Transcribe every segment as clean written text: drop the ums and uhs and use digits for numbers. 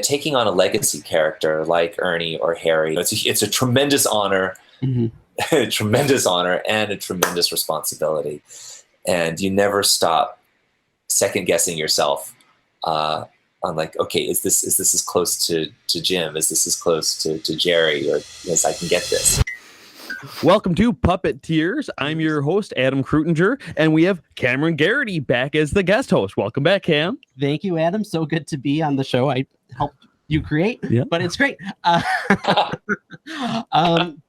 taking on a legacy character like Ernie or Harry, it's a tremendous honor, a tremendous honor, and a tremendous responsibility. And you never stop second guessing yourself on like, okay, is this as close to Jim? Is this as close to Jerry? Or yes, I can get this. Welcome to Puppeteers. I'm your host, Adam Krutinger, and we have Cameron Garrity back as the guest host. Welcome back, Cam. Thank you, Adam. So good to be on the show. I helped you create, but it's great.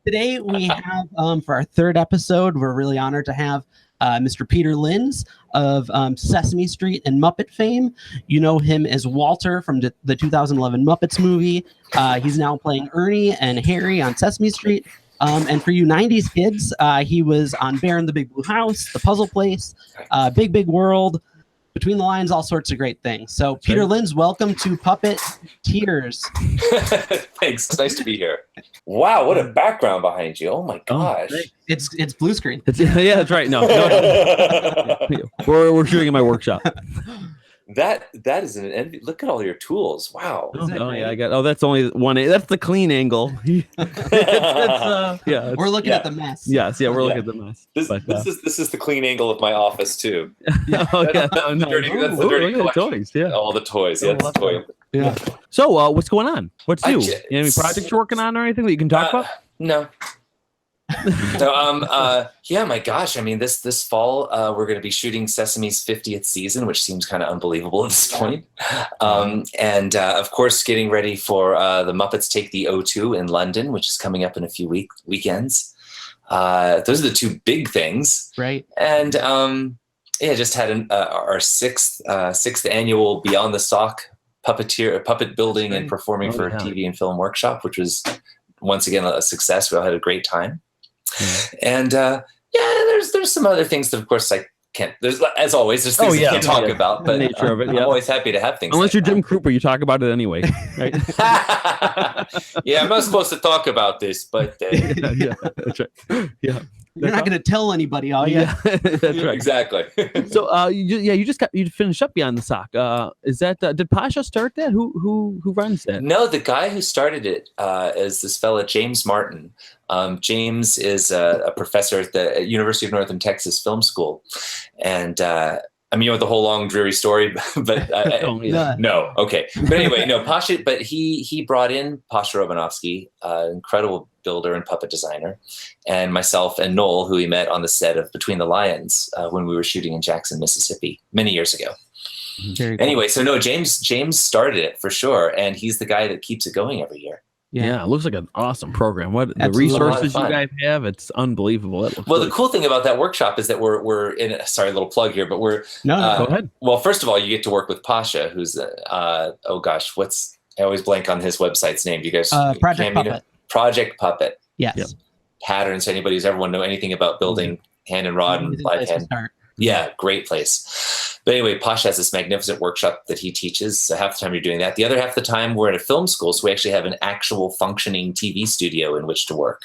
Today we have, for our third episode, we're really honored to have Mr. Peter Linz of Sesame Street and Muppet fame. You know him as Walter from the 2011 Muppets movie. He's now playing Ernie and Harry on Sesame Street. And for you 90s kids, he was on Bear in the Big Blue House, The Puzzle Place, Big Big World, Between the Lines, all sorts of great things. So Peter Linz, welcome to Puppeteers. Thanks. It's nice to be here. Wow, what a background behind you. Oh my gosh. It's blue screen. Yeah, that's right. No. We're shooting in my workshop. That is an envy. Look at all your tools. Wow. That's only one. That's the clean angle. We're looking at the mess. Yes, we're looking at the mess. This is the clean angle of my office too. That's the dirty toys. Yeah. All the toys. Yeah, that's the toy. Yeah. So, what's going on? What's new? You have any projects you're working on or anything that you can talk about? No. So, my gosh. I mean, this fall, we're going to be shooting Sesame's 50th season, which seems kind of unbelievable at this point. And of course, getting ready for the Muppets Take the O2 in London, which is coming up in a few weekends. Those are the two big things. Right. And just had our sixth annual Beyond the Sock puppet building and performing for TV and film workshop, which was once again a success. We all had a great time. And there's some other things that of course I can't. There's, as always, there's things I can't talk about, but nature of it, I'm always happy to have things. Unless you're Jim Krupa, you talk about it anyway, right? I'm not supposed to talk about this, but that's right. Yeah. You're not going to tell anybody, are you? Yeah, that's right. Exactly. So, you finished up Beyond the Sock. Is that did Pasha start that? Who runs that? No, the guy who started it is this fella James Martin. James is a professor at the University of Northern Texas Film School, and the whole long dreary story, but no, okay. But anyway, no, Pasha. But he brought in Pasha Robanovsky, incredible builder and puppet designer, and myself and Noel, who he met on the set of Between the Lions when we were shooting in Jackson, Mississippi, many years ago. Very cool. Anyway, so no, James started it for sure, and he's the guy that keeps it going every year. Yeah, it looks like an awesome program. What the resources you guys have, it's unbelievable. The cool thing about that workshop is that we're in a little plug here, but we're go ahead. Well, first of all, you get to work with Pasha, who's I always blank on his website's name. You guys Project Puppet. Yes. Yep. Patterns. Anybody who's ever know anything about building hand and rod and live hand. Yeah, great place. But anyway, Pasha has this magnificent workshop that he teaches. So half the time you're doing that. The other half the time we're at a film school, so we actually have an actual functioning TV studio in which to work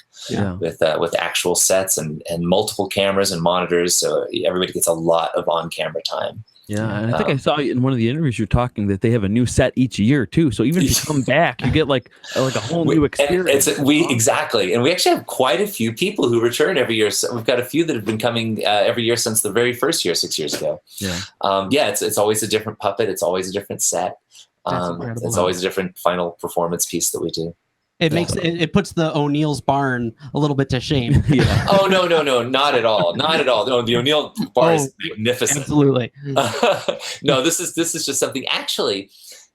with actual sets and multiple cameras and monitors. So everybody gets a lot of on-camera time. Yeah, and I think I saw in one of the interviews you're talking that they have a new set each year too. So even if you come back, you get like a whole new experience. Exactly, and we actually have quite a few people who return every year. So we've got a few that have been coming every year since the very first year, 6 years ago. Yeah, it's always a different puppet. It's always a different set. It's always a different final performance piece that we do. It puts the O'Neill's barn a little bit to shame. Oh no, not at all, not at all. No, the O'Neill bar is magnificent. Absolutely. No, this is just something. Actually,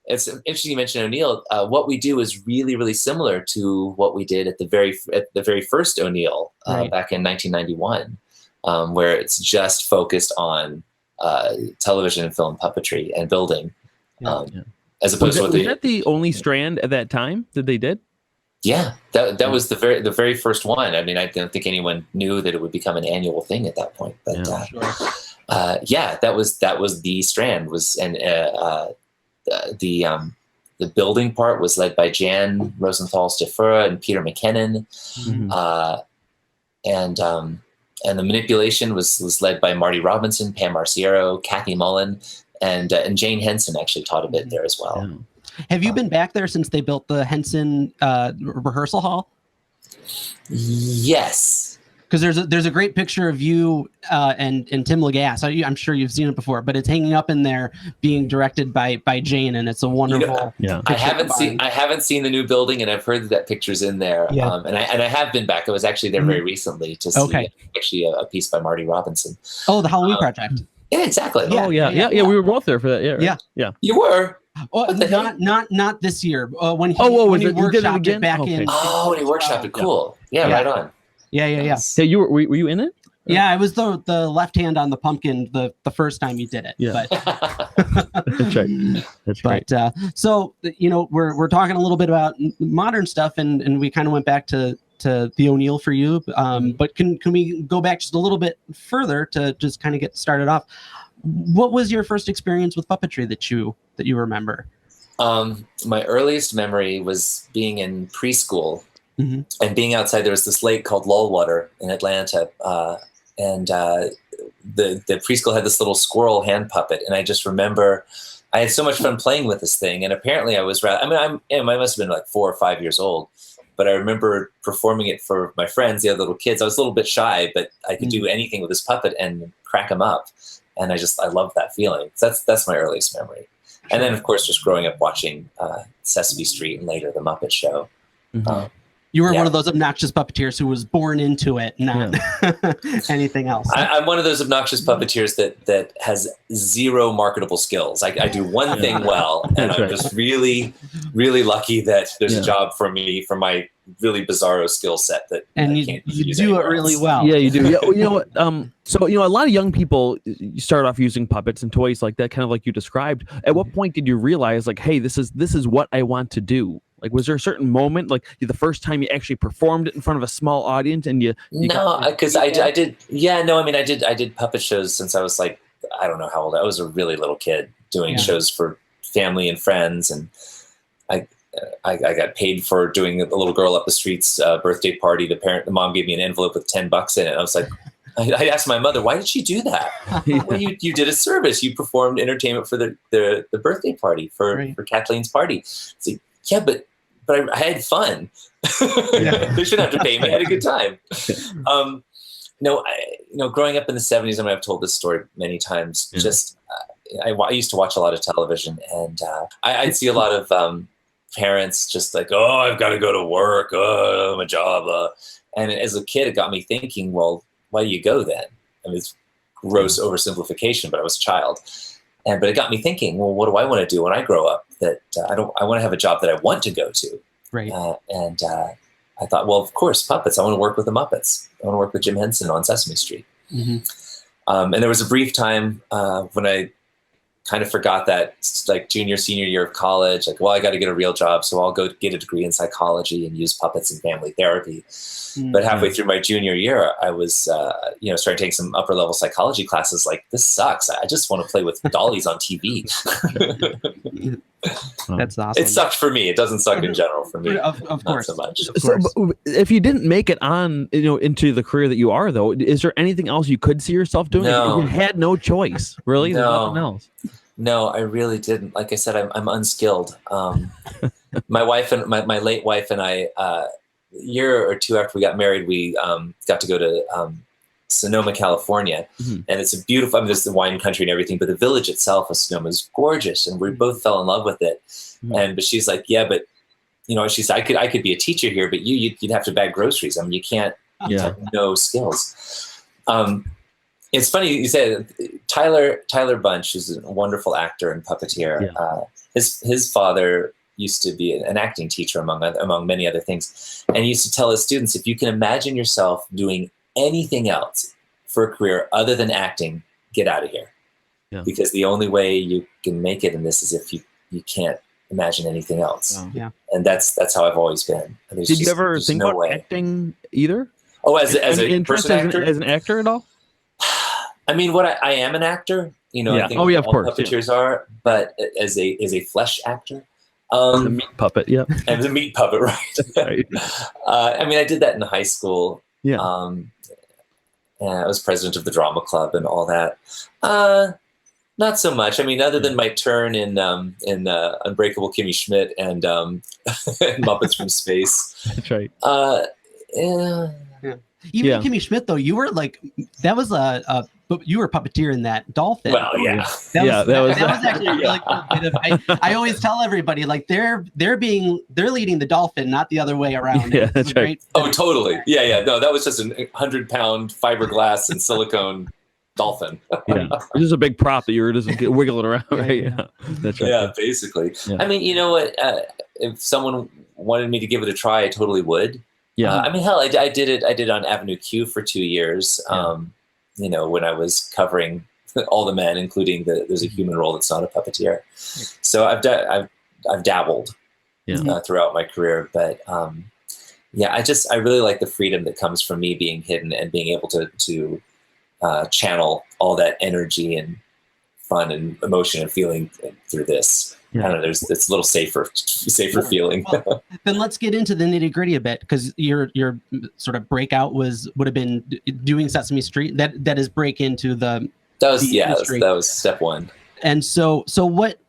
it's interesting you mentioned O'Neill. What we do is really, really similar to what we did at the very first O'Neill back in 1991, where it's just focused on television and film puppetry and building, as opposed to was that the only strand at that time that they did? Yeah, that was the very first one. I mean, I don't think anyone knew that it would become an annual thing at that point. But that was the strand the building part was led by Jan Rosenthal Stefura and Peter McKinnon, and the manipulation was led by Marty Robinson, Pam Marciero, Kathy Mullen, and Jane Henson actually taught a bit there as well. Yeah. Have you been back there since they built the Henson rehearsal hall? Yes. Because there's a great picture of you and Tim Lagasse. I'm sure you've seen it before, but it's hanging up in there, being directed by Jane, and it's a wonderful. I haven't seen the new building, and I've heard that picture's in there. Yeah. And I have been back. I was actually there very recently to see actually a piece by Marty Robinson. Oh, the Halloween Project. Yeah, exactly. Yeah, we were both there for that. Yeah, yeah. You were. Oh, not this year. When he workshopped it back in. Oh, when he workshopped it. Cool. Yeah, right on. Yeah. Hey, were you in it? Yeah, it was the left hand on the pumpkin the first time you did it. Yeah. But That's right. That's right. But so we're talking a little bit about modern stuff, and we kind of went back to the O'Neill for you. But can we go back just a little bit further to just kind of get started off? What was your first experience with puppetry that you remember? My earliest memory was being in preschool. Mm-hmm. And being outside. There was this lake called Lullwater in Atlanta, and the preschool had this little squirrel hand puppet, and I just remember I had so much fun playing with this thing. And apparently I was I must have been like 4 or 5 years old, but I remember performing it for my friends, the other little kids. I was a little bit shy, but I could do anything with this puppet and crack them up, and I loved that feeling. So that's my earliest memory. And then of course just growing up watching Sesame Street and later The Muppet Show. Mm-hmm. You were one of those obnoxious puppeteers who was born into it, not anything else. I'm one of those obnoxious puppeteers that has zero marketable skills. I do one thing well, and I'm just really, really lucky that there's a job for me for my really bizarro skill set that and you do it really well. Yeah, you do. Yeah, well, you know what? So a lot of young people start off using puppets and toys like that, kind of like you described. At what point did you realize, like, hey, this is what I want to do? Like, was there a certain moment, like the first time you actually performed it in front of a small audience, and you no, because I did. Yeah, no, I mean, I did puppet shows since I was like, I don't know how old. I was a really little kid doing shows for family and friends, and I got paid for doing a little girl up the street's birthday party. The mom gave me an envelope with $10 in it. I was like, I asked my mother, why did she do that? Well, you did a service. You performed entertainment for the birthday party for Kathleen's party. So, yeah, but I had fun. They shouldn't have to pay me. I had a good time. Growing up in the 70s, I mean, I've told this story many times. Just I used to watch a lot of television, and I'd see a lot of parents just like, oh, I've got to go to work. Oh, my job. And as a kid, it got me thinking, well, why do you go then? I mean, it's gross oversimplification, but I was a child. But it got me thinking, well, what do I want to do when I grow up? That I want to have a job that I want to go to. Right. I thought, well, of course, puppets. I want to work with the Muppets. I want to work with Jim Henson on Sesame Street. Mm-hmm. And there was a brief time when I kind of forgot that, like junior, senior year of college, like, well, I got to get a real job, so I'll go get a degree in psychology and use puppets in family therapy. Mm-hmm. But halfway through my junior year, I was, started taking some upper level psychology classes. Like, this sucks. I just want to play with dollies on TV. That's awesome. It sucked for me. It doesn't suck in general for me. Of course. Not so much. So, if you didn't make it on, into the career that you are, though, is there anything else you could see yourself doing? No. You had no choice, really. There's nothing else. No, I really didn't. Like I said, I'm unskilled. My wife and my late wife and I, a year or two after we got married, we got to go to Sonoma, California. Mm-hmm. And it's a beautiful, I mean, there's the wine country and everything, but the village itself of Sonoma is gorgeous. And we both fell in love with it. Mm-hmm. But she's like, yeah, but she said, I could be a teacher here, but you'd have to bag groceries. I mean, you can't, have no skills. It's funny you said Tyler Bunch is a wonderful actor and puppeteer. Yeah. His father used to be an acting teacher among many other things, and he used to tell his students, if you can imagine yourself doing anything else for a career other than acting, get out of here. Yeah. Because the only way you can make it in this is if you can't imagine anything else. Wow. Yeah. And that's how I've always been. Did you ever think about acting either? Oh, as a person actor? As an actor at all? I mean, I am an actor, I think of course, puppeteers are, but as a flesh actor, the meat puppet, and the meat puppet, right? Right. I mean, I did that in high school. Yeah. And I was president of the drama club and all that. Not so much. I mean, other than my turn in Unbreakable Kimmy Schmidt and Muppets from Space. That's right. Yeah. Even Kimmy Schmidt, though, you were like, that was you were a puppeteer in that Dolphin. Well, yeah. That was actually a really cool bit of. I always tell everybody, like, they're leading the Dolphin, not the other way around. Yeah, that's right. Oh, totally. Yeah. No, that was just a 100-pound fiberglass and silicone dolphin. Yeah, this is a big prop that you were just wiggling around, right? Yeah, that's right. Yeah, basically. Yeah. I mean, you know what? If someone wanted me to give it a try, I totally would. Yeah. I mean, hell, I did it. I did on Avenue Q for 2 years. You know, when I was covering all the men, including there's a human role that's not a puppeteer. So I've dabbled throughout my career, but I really like the freedom that comes from me being hidden and being able to channel all that energy and fun and emotion and feeling through this. I don't know. It's a little safer feeling. Well, then let's get into the nitty gritty a bit, because your sort of breakout would have been doing Sesame Street. That is break into the industry. That was step one. And so what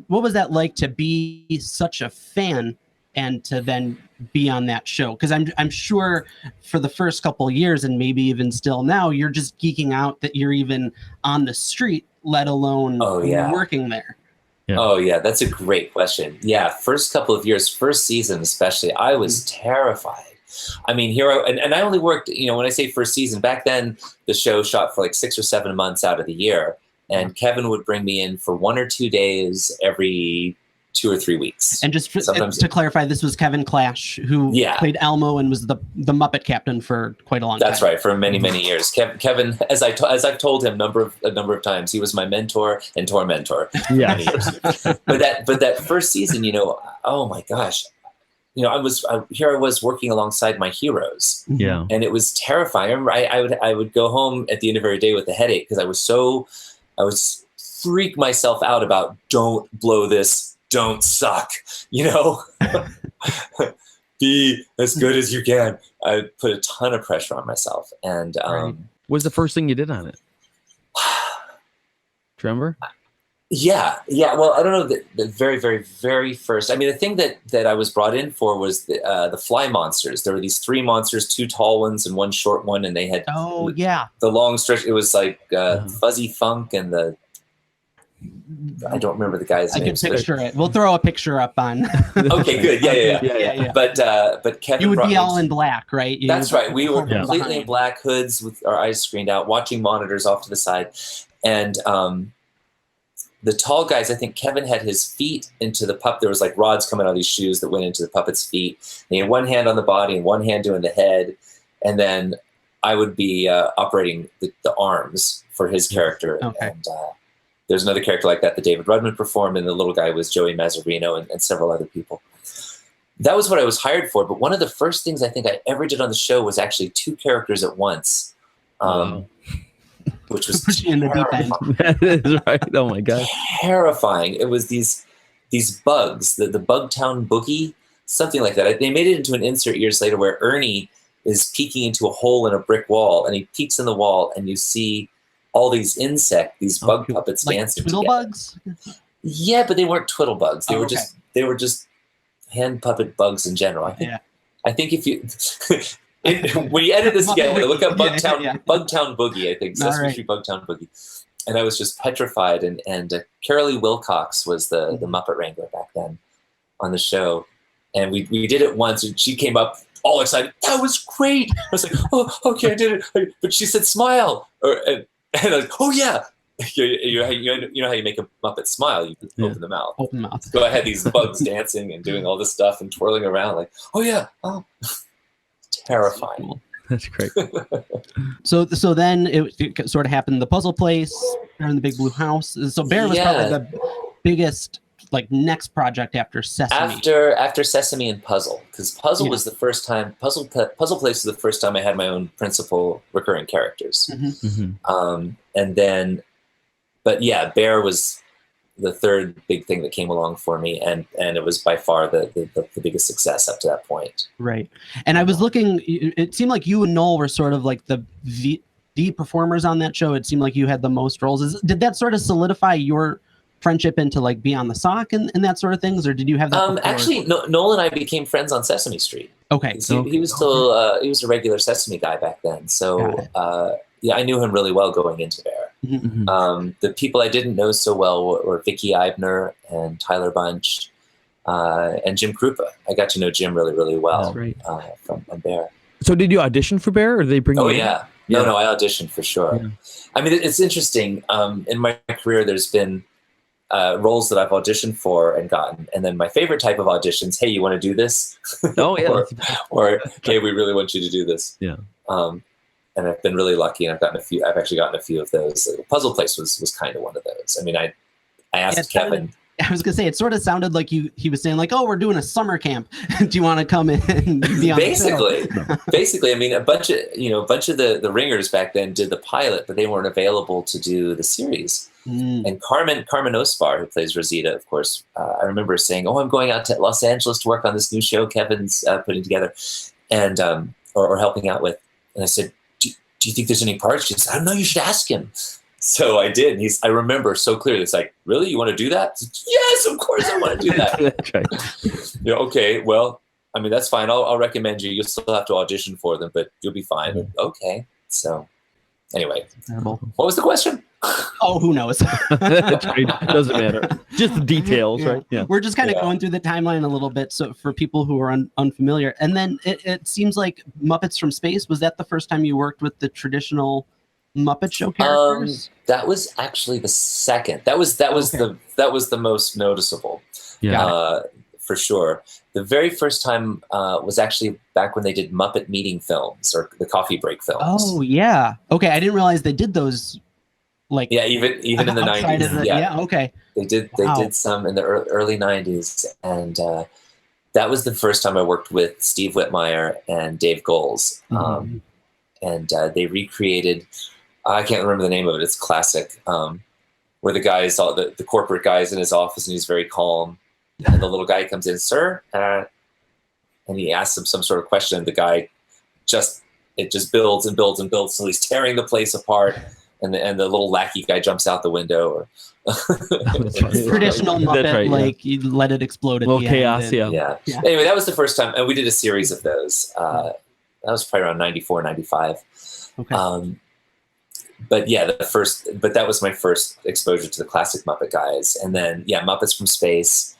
was that like to be such a fan and to then be on that show? Because I'm sure for the first couple of years, and maybe even still now, you're just geeking out that you're even on the street, let alone working there. Yeah. Oh yeah, that's a great question. Yeah, first couple of years, first season especially, I was terrified. I mean, and I only worked, when I say first season, back then the show shot for like 6 or 7 months out of the year, and Kevin would bring me in for 1 or 2 days every 2 or 3 weeks. And just to clarify, this was Kevin Clash, who played Elmo and was the Muppet Captain for quite a long time. That's right, for many, many years. Kevin, as I've told him a number of times, he was my mentor and tormentor. Yeah. But that first season, oh my gosh, I was working alongside my heroes. Yeah. And it was terrifying. I remember I would go home at the end of every day with a headache because I was freak myself out about don't blow this. Don't suck, be as good as you can. I put a ton of pressure on myself. And what was the first thing you did on it? Do you remember? Yeah. Well, I don't know the very, very, very first. I mean, the thing that I was brought in for was the fly monsters. There were these 3 monsters, 2 tall ones and 1 short one, and they had the long stretch. It was like Fuzzy Funk and I don't remember the guy's name. I can picture it. We'll throw a picture up on. Okay, good. Yeah. But Kevin, you would be all in black, right? That's right. We were completely in black hoods with our eyes screened out, watching monitors off to the side, and the tall guys. I think Kevin had his feet into the pup. There was like rods coming out of these shoes that went into the puppet's feet. And he had one hand on the body and one hand doing the head, and then I would be operating the arms for his character. Okay. And, there's another character like that David Rudman performed, and the little guy was Joey Mazzarino and several other people. That was what I was hired for, but one of the first things I think I ever did on the show was actually 2 characters at once, which was in the deep end. That is right. Oh my God. Terrifying. It was these bugs, the Bugtown Boogie, something like that. They made it into an insert years later where Ernie is peeking into a hole in a brick wall, and he peeks in the wall, and you see all these these bug puppets like dancing twiddle together. Bugs? Yeah, but they weren't twiddle bugs. They were just hand puppet bugs in general. I think if you when you edit this together, look up Bugtown Boogie. I think Sesame Street Bugtown Boogie, and I was just petrified. And Carolee Wilcox was the Muppet Wrangler back then on the show, and we did it once, and she came up all excited. That was great. I was like, oh, okay, I did it. But she said, smile. And I was like, oh yeah, you know how you make a Muppet smile? You open the mouth. Open mouth. So I had these bugs dancing and doing all this stuff and twirling around like, oh yeah, terrifying. That's great. So then it sort of happened. The Puzzle Place, Bear in the Big Blue House. So Bear was probably the biggest next project after Sesame. After Sesame and Puzzle, because Puzzle was the first time. Puzzle Place was the first time I had my own principal recurring characters. And then, but yeah, Bear was the third big thing that came along for me, and it was by far the biggest success up to that point. Right. And I was looking. It seemed like you and Noel were sort of like the performers on that show. It seemed like you had the most roles. Did that sort of solidify your friendship into like Beyond the Sock and that sort of things, or did you have that before? Actually, Noel and I became friends on Sesame Street. Okay. He was still he was a regular Sesame guy back then. So yeah, I knew him really well going into there. Mm-hmm. The people I didn't know so well were Vicky Eibner and Tyler Bunch and Jim Krupa. I got to know Jim really, really well from Bear. So did you audition for Bear, or did they bring you in? Yeah. No, I auditioned for sure. Yeah. I mean, it's interesting. In my career, there's been roles that I've auditioned for and gotten. And then my favorite type of auditions, hey, you want to do this? Oh, yeah. or, hey, we really want you to do this. Yeah. And I've been really lucky, and I've actually gotten a few of those. Puzzle Place was kind of one of those. I mean, I asked Kevin. I was gonna say, it sort of sounded like he was saying like, oh, we're doing a summer camp. Do you want to come in and be on Basically, I mean, a bunch of the ringers back then did the pilot, but they weren't available to do the series. And Carmen Ospar, who plays Rosita, of course, I remember saying, oh, I'm going out to Los Angeles to work on this new show Kevin's putting together and or helping out with. And I said, do you think there's any parts? She said, I don't know, you should ask him. So I did. And I remember so clearly. It's like, really? You want to do that? Said, yes, of course I want to do that. That's right. Okay, well, I mean, that's fine. I'll recommend you. You'll still have to audition for them, but you'll be fine. Mm-hmm. Okay. So anyway, terrible. What was the question? Oh, who knows? That's right. Doesn't matter. Just the details, right? Yeah. We're just kind of going through the timeline a little bit. So for people who are unfamiliar, and then it seems like Muppets from Space, was that the first time you worked with the traditional Muppet Show characters? That was actually the second. That was the most noticeable. Yeah. For sure. The very first time was actually back when they did Muppet Meeting films or the Coffee Break films. Oh yeah. Okay, I didn't realize they did those. Like even in the 90s. Yeah. Okay. They did some in the early 90s, and that was the first time I worked with Steve Whitmire and Dave Goelz. And they recreated. I can't remember the name of it. It's classic. Where the guys, the corporate guy's in his office and he's very calm, and the little guy comes in, sir, and he asks him some sort of question. And the guy it just builds and builds and builds, so he's tearing the place apart. And the little lackey guy jumps out the window. Traditional Muppet, you let it explode. A little chaos, yeah. Anyway, that was the first time, and we did a series of those. That was probably around 94, 95. Okay. But yeah, that was my first exposure to the classic Muppet guys. And then, Muppets from Space.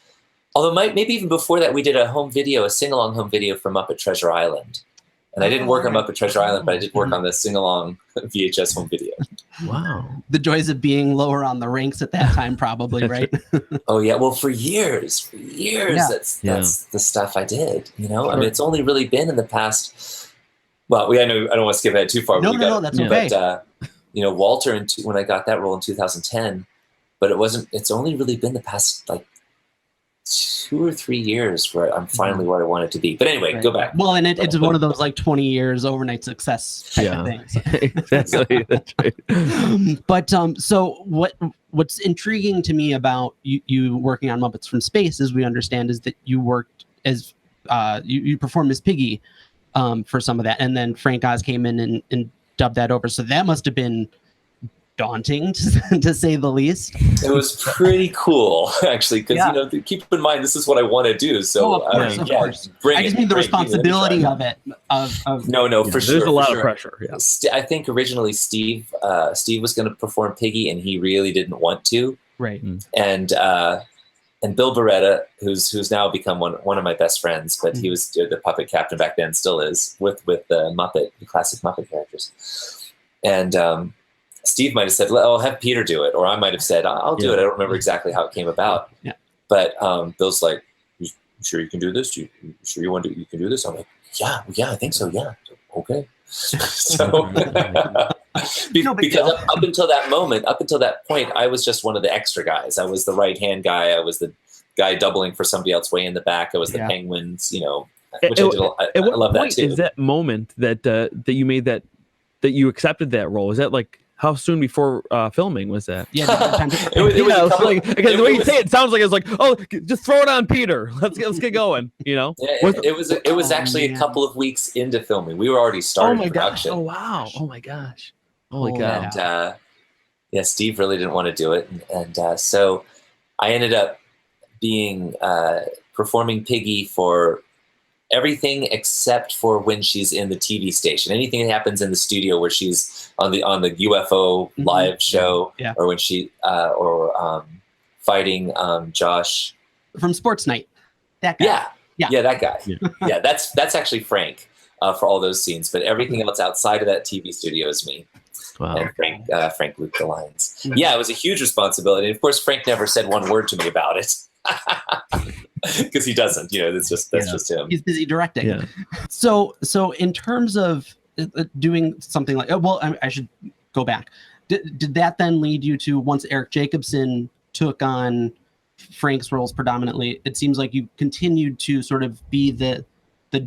Although maybe even before that, we did a sing-along home video for Muppet Treasure Island. And I didn't work on Muppet Treasure Island, but I did work on the sing-along VHS home video. Wow. The joys of being lower on the ranks at that time, probably, right? Oh, yeah. Well, for years, that's the stuff I did, Sure. I mean, it's only really been in the past. Well, I don't want to skip ahead too far. No, that's okay. But, Walter, when I got that role in 2010, but it's only really been the past, 2 or 3 years where I'm finally where I wanted to be. But anyway, go back. Well, and it's one of those 20 years overnight success type of things. Exactly. That's right. But so what's intriguing to me about you working on Muppets from Space, as we understand, is that you worked as you performed as Piggy for some of that, and then Frank Oz came in and dubbed that over. So that must have been daunting to say the least. It was pretty cool, actually, because keep in mind this is what I want to do. So I just mean the responsibility of it. No, for sure. There's a lot of pressure. Yeah. I think originally Steve was going to perform Piggy, and he really didn't want to. Right. And Bill Beretta, who's now become one of my best friends, but he was the puppet captain back then, still is with the classic Muppet characters, and. Steve might have said, "Oh, have Peter do it," or I might have said, "I'll do it." I don't remember exactly how it came about. Yeah. But Bill's like, "You sure you can do this? You sure you can do this?" I'm like, "Yeah, I think so. Yeah, okay." So because up until that point, I was just one of the extra guys. I was the right hand guy. I was the guy doubling for somebody else way in the back. I was the Penguins. Which I love that too. Is that moment that you made that you accepted that role? Is that how soon before filming was that? Yeah, because the way you say it sounds like it's like, oh, just throw it on Peter. Let's get going. Yeah, it was actually a couple of weeks into filming. We were already starting production. Oh wow! Oh my gosh! Holy Pull cow. that And out. yeah, Steve really didn't want to do it, and so I ended up being performing Piggy for everything except for when she's in the TV station. Anything that happens in the studio where she's on the UFO Mhm. live show, Yeah. or when she fighting Josh. From Sports Night. That guy. Yeah, that guy. Yeah. Yeah, that's actually Frank for all those scenes. But everything else outside of that TV studio is me. Wow. And Frank looped the lines. Mhm. Yeah, it was a huge responsibility. And of course, Frank never said one word to me about it because he doesn't. That's just him. He's busy directing. Yeah. So in terms of doing something like, I should go back. Did that then lead you to, once Eric Jacobson took on Frank's roles predominantly, it seems like you continued to sort of be the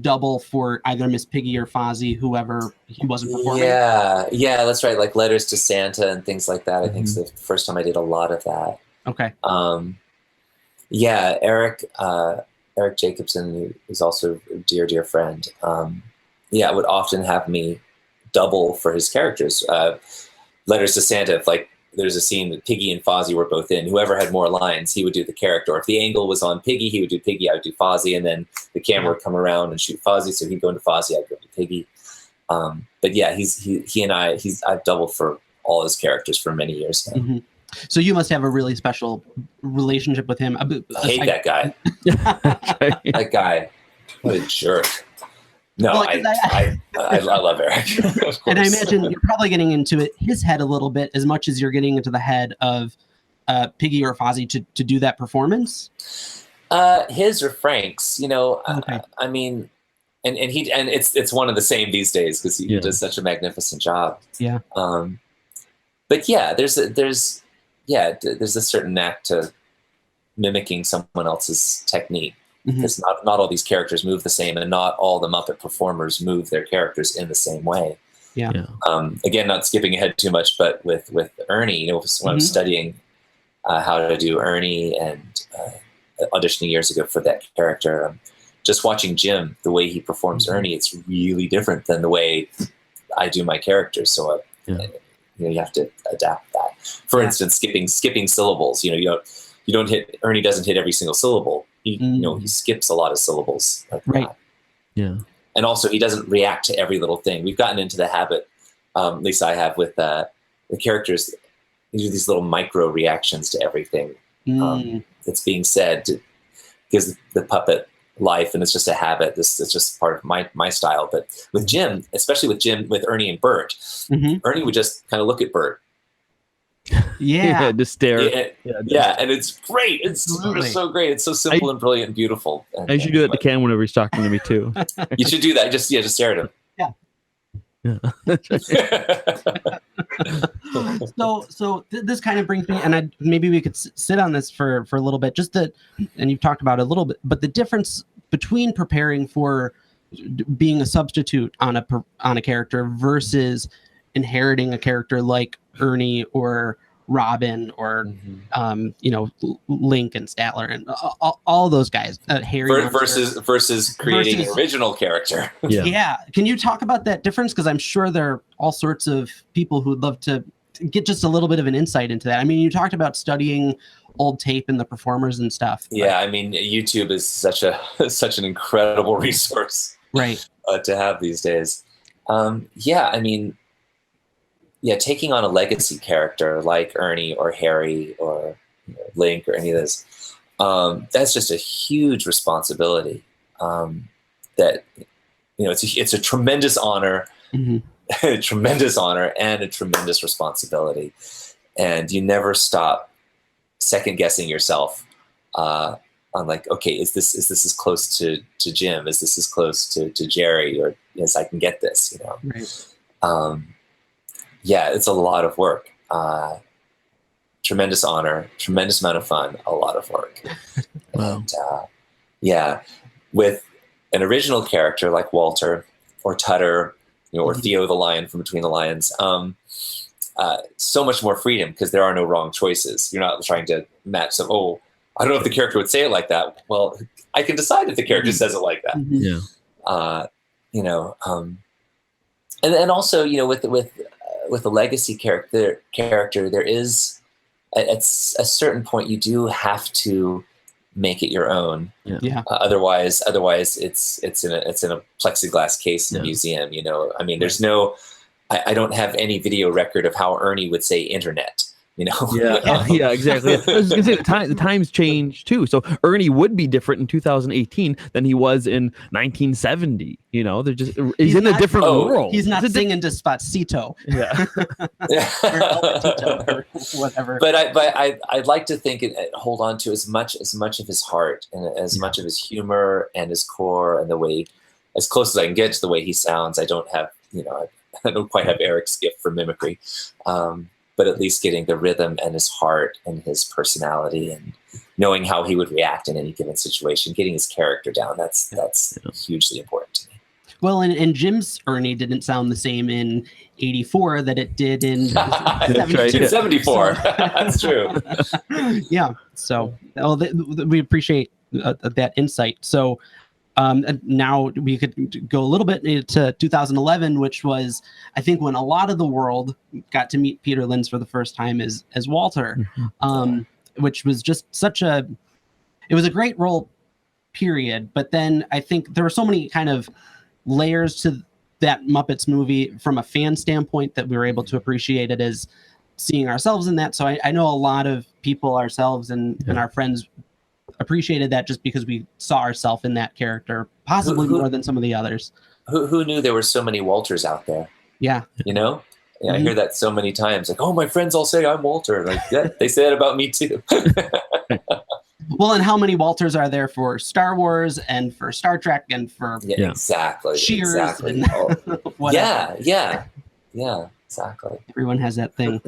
double for either Miss Piggy or Fozzie, whoever he wasn't performing? Yeah, that's right. Like Letters to Santa and things like that. I think it's the first time I did a lot of that. Okay. Yeah, Eric Jacobson is also a dear friend. Would often have me double for his characters. Letters to Santa, if like there's a scene that Piggy and Fozzie were both in, whoever had more lines, he would do the character. Or if the angle was on Piggy, he would do Piggy, I would do Fozzie, and then the camera would come around and shoot Fozzie, so he'd go into Fozzie, I'd go into Piggy. But yeah, I've doubled for all his characters for many years now. Mm-hmm. So you must have a really special relationship with him. I hate that guy. That guy, what a jerk. No, Well, I love Eric. Of course. And I imagine you're probably getting into his head a little bit as much as you're getting into the head of Piggy or Fozzie to do that performance. His or Frank's, Okay. I mean, and it's one of the same these days because he does such a magnificent job. Yeah. But yeah, there's a certain knack to mimicking someone else's technique. Because not all these characters move the same, and not all the Muppet performers move their characters in the same way. Yeah. Again, not skipping ahead too much, but with Ernie, when I was studying how to do Ernie and auditioning years ago for that character, just watching Jim, the way he performs Ernie, it's really different than the way I do my characters. So you have to adapt that. For instance, skipping syllables. You don't hit. Ernie doesn't hit every single syllable. He skips a lot of syllables. Like Right. that. Yeah. And also, he doesn't react to every little thing. We've gotten into the habit, at least I have, with the characters. They do these little micro reactions to everything that's being said. Gives the puppet life, and it's just a habit. It's just part of my style. But with Jim, especially with Ernie and Bert, Ernie would just kind of look at Bert. Yeah. Just stare. Yeah, and it's great. It's so great. It's so simple and brilliant and beautiful. And, I should do that to Ken whenever he's talking to me too. You should do that. Just stare at him. So this kind of brings me, and maybe we could sit on this for a little bit, and you've talked about it a little bit, but the difference between preparing for being a substitute on a character versus inheriting a character like Ernie or Robin or Link and Statler and all those guys, Harry versus creating an original character. Yeah. Can you talk about that difference? Because I'm sure there are all sorts of people who'd love to get just a little bit of an insight into that. I mean, you talked about studying old tape and the performers and stuff. Yeah, I mean, YouTube is such an incredible resource, right? To have these days. Taking on a legacy character like Ernie or Harry or Link or any of this, that's just a huge responsibility. It's a tremendous honor, a tremendous honor, and a tremendous responsibility. And you never stop second guessing yourself on like, okay, is this as close to Jim? Is this as close to Jerry? Or yes, I can get this. Right. It's a lot of work. Tremendous honor, tremendous amount of fun, a lot of work. Wow. And with an original character like Walter or Tutter, or Theo the Lion from Between the Lions, so much more freedom because there are no wrong choices. You're not trying to match some, I don't know if the character would say it like that. Well, I can decide if the character says it like that. And also, with with a legacy character, there is at a certain point you do have to make it your own. Yeah. Otherwise, it's in a plexiglass case in a museum. You know, I mean, there's no. I don't have any video record of how Ernie would say internet. You know. Yeah, exactly. I was gonna say the times change too. So Ernie would be different in 2018 than he was in 1970. You know, they're just he's in a different world. He's not singing Despacito. Yeah. Or whatever. But I'd like to think hold on to as much of his heart and as much of his humor and his core and the way, as close as I can get to the way he sounds. I don't have, I don't quite have Eric's gift for mimicry. But at least getting the rhythm and his heart and his personality and knowing how he would react in any given situation, getting his character down, that's hugely important to me. Well, and Jim's Ernie didn't sound the same in 84 that it did in 72. 74. That's true. Yeah. So we appreciate that insight. So now we could go a little bit into 2011, which was, I think, when a lot of the world got to meet Peter Linz for the first time as Walter, which was just it was a great role, period. But then I think there were so many kind of layers to that Muppets movie from a fan standpoint that we were able to appreciate it as seeing ourselves in that. So I know a lot of people, ourselves and our friends, appreciated that just because we saw ourselves in that character, possibly more than some of the others. Who knew there were so many Walters out there? Yeah. You know? Yeah, I hear that so many times. Like, oh, my friends all say I'm Walter. Like, yeah, they say that about me too. Well, and how many Walters are there for Star Wars and for Star Trek and for exactly. Cheers? Exactly. Yeah, exactly. Everyone has that thing.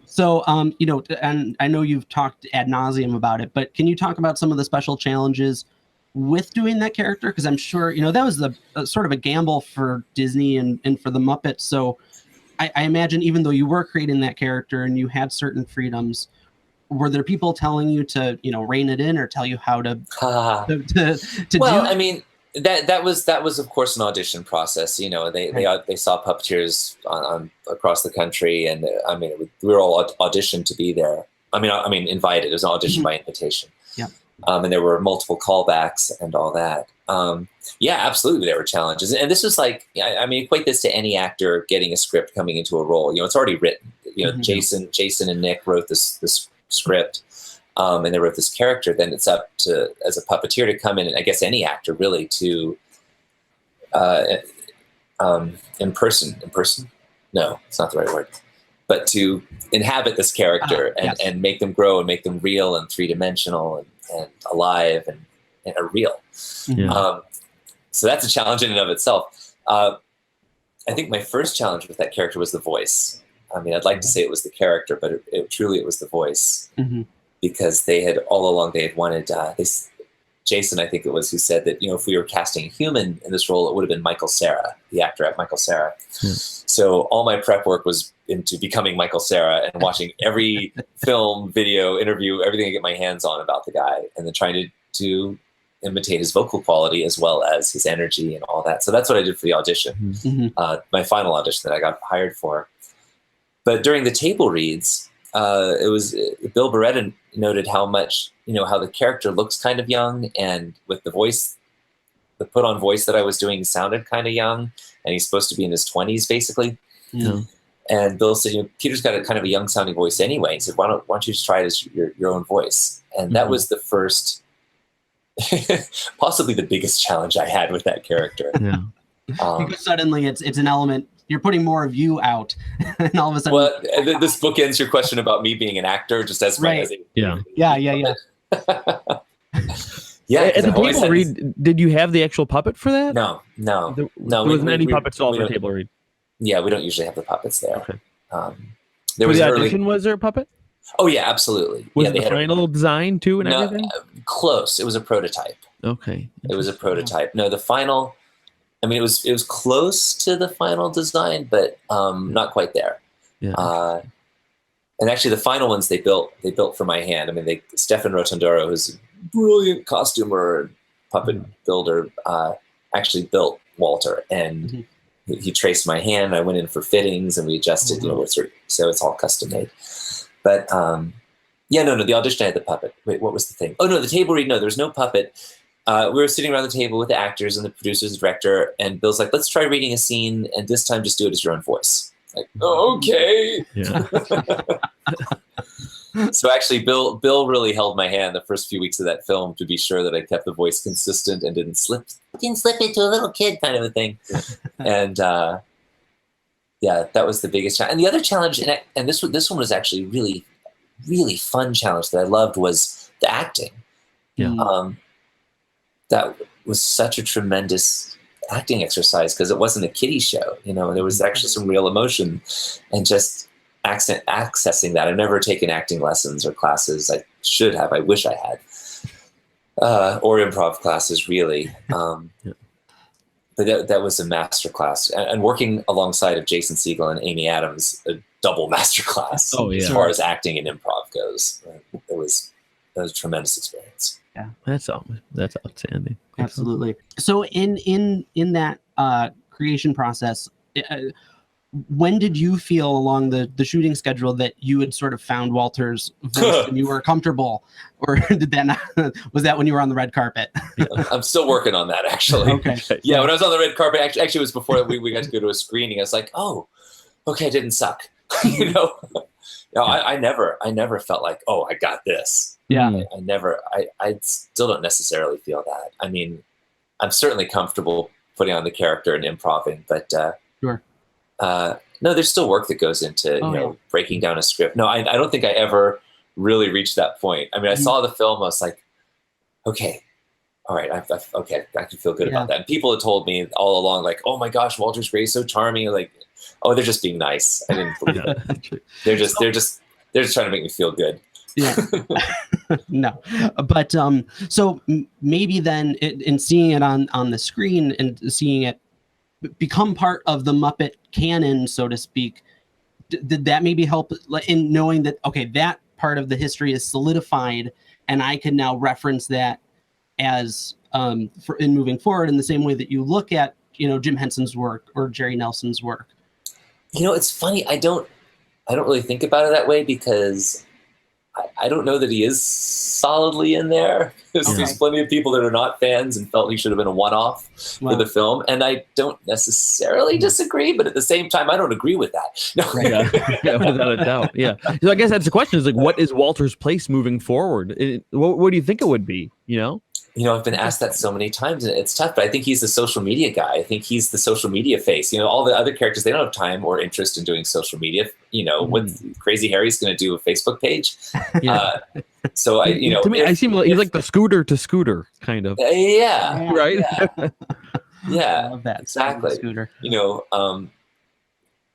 So, and I know you've talked ad nauseum about it, but can you talk about some of the special challenges with doing that character? Because I'm sure, that was sort of a gamble for Disney and for the Muppets. So I imagine even though you were creating that character and you had certain freedoms, were there people telling you to, rein it in or tell you how to well, do? I mean, that was of course an audition process. They saw puppeteers on across the country, and I mean we were all auditioned to be there. I mean invited. It was an audition by invitation. Yeah. And there were multiple callbacks and all that. Yeah, absolutely, there were challenges, and this was like, I mean, equate this to any actor getting a script coming into a role. It's already written. Jason and Nick wrote this script. And they wrote this character, then it's up to, as a puppeteer, to come in, and I guess any actor really, to impersonate. No, it's not the right word. But to inhabit this character and make them grow and make them real and three-dimensional and alive and are real. Yeah. So that's a challenge in and of itself. I think my first challenge with that character was the voice. I mean, I'd like to say it was the character, but it truly was the voice. Mm-hmm. Because they had all along wanted Jason, I think it was, who said that if we were casting a human in this role, it would have been Michael Cera, the actor Michael Cera. So all my prep work was into becoming Michael Cera and watching every film, video, interview, everything I get my hands on about the guy, and then trying to imitate his vocal quality as well as his energy and all that. So that's what I did for the audition, my final audition that I got hired for. But during the table reads, it was Bill Beretta noted how much, how the character looks kind of young, and with the voice, the put on voice that I was doing sounded kind of young, and he's supposed to be in his 20s basically. Yeah. And Bill said, Peter's got a kind of a young sounding voice anyway. He said, why don't you just try it as your own voice? And that was the first, possibly the biggest challenge I had with that character. Yeah. Because suddenly it's an element. You're putting more of you out, and all of a sudden. Well, this book ends your question about me being an actor, just as right. Yeah. Yeah. At the table read, did you have the actual puppet for that? No. There wasn't any puppets at all for table read. Yeah, we don't usually have the puppets there. Okay. There was the audition. Was there a puppet? Oh yeah, absolutely. Was it the final design too and everything? Close. It was a prototype. Okay. It was a prototype. No, the final. I mean, it was close to the final design, but not quite there. Yeah. And actually, the final ones they built for my hand. I mean, Stefan Rotondoro, who's a brilliant costumer and puppet builder, actually built Walter, and he traced my hand. I went in for fittings and we adjusted, so it's all custom made. But no, the audition I had the puppet. Wait, what was the thing? Oh no, the table read. No, there was no puppet. We were sitting around the table with the actors and the producers, the director, and Bill's like, let's try reading a scene, and this time just do it as your own voice. Like, oh, okay. Yeah. So actually, Bill really held my hand the first few weeks of that film to be sure that I kept the voice consistent and didn't slip into a little kid kind of a thing. And that was the biggest challenge. And the other challenge, and this one was actually really, really fun challenge that I loved, was the acting. Yeah. That was such a tremendous acting exercise because it wasn't a kiddie show, and there was actually some real emotion, and just accessing that. I've never taken acting lessons or classes. I should have. I wish I had. Or improv classes, really. But that was a master class, and working alongside of Jason Segel and Amy Adams, a double master class as far as acting and improv goes. It was a tremendous experience. Yeah, that's outstanding. Absolutely. So in that creation process, when did you feel along the shooting schedule that you had sort of found Walter's voice and you were comfortable, or did that not, was that when you were on the red carpet? I'm still working on that, actually. Okay. Yeah, when I was on the red carpet, actually it was before we got to go to a screening. I was like, oh, okay, it didn't suck. I never felt like, oh, I got this. Yeah. I still don't necessarily feel that. I mean, I'm certainly comfortable putting on the character and improvising, but sure. No, there's still work that goes into breaking down a script. No, I don't think I ever really reached that point. I mean, I saw the film, I was like, okay, all right, okay, I can feel good about that. And people had told me all along, like, oh my gosh, Walter's great, so charming. Like, oh, they're just being nice. I didn't believe it. They're just trying to make me feel good. Yeah. No, but so maybe then in seeing it on the screen and seeing it become part of the Muppet canon, so to speak, did that maybe help in knowing that, okay, that part of the history is solidified and I can now reference that as in moving forward in the same way that you look at Jim Henson's work or Jerry Nelson's work? It's funny, I don't really think about it that way, because I don't know that he is solidly in there. There's plenty of people that are not fans and felt he should have been a one-off for the film. And I don't necessarily disagree, but at the same time, I don't agree with that. No. Yeah, without a doubt. Yeah. So I guess that's the question, is like, what is Walter's place moving forward? What do you think it would be, I've been asked that so many times, and it's tough, but I think he's the social media guy. I think he's the social media face. All the other characters, they don't have time or interest in doing social media. What Crazy Harry's going to do a Facebook page. So to me, I seem like he's like the Scooter to Scooter kind of. Yeah. Right. Yeah. I love that. Exactly. Scooter.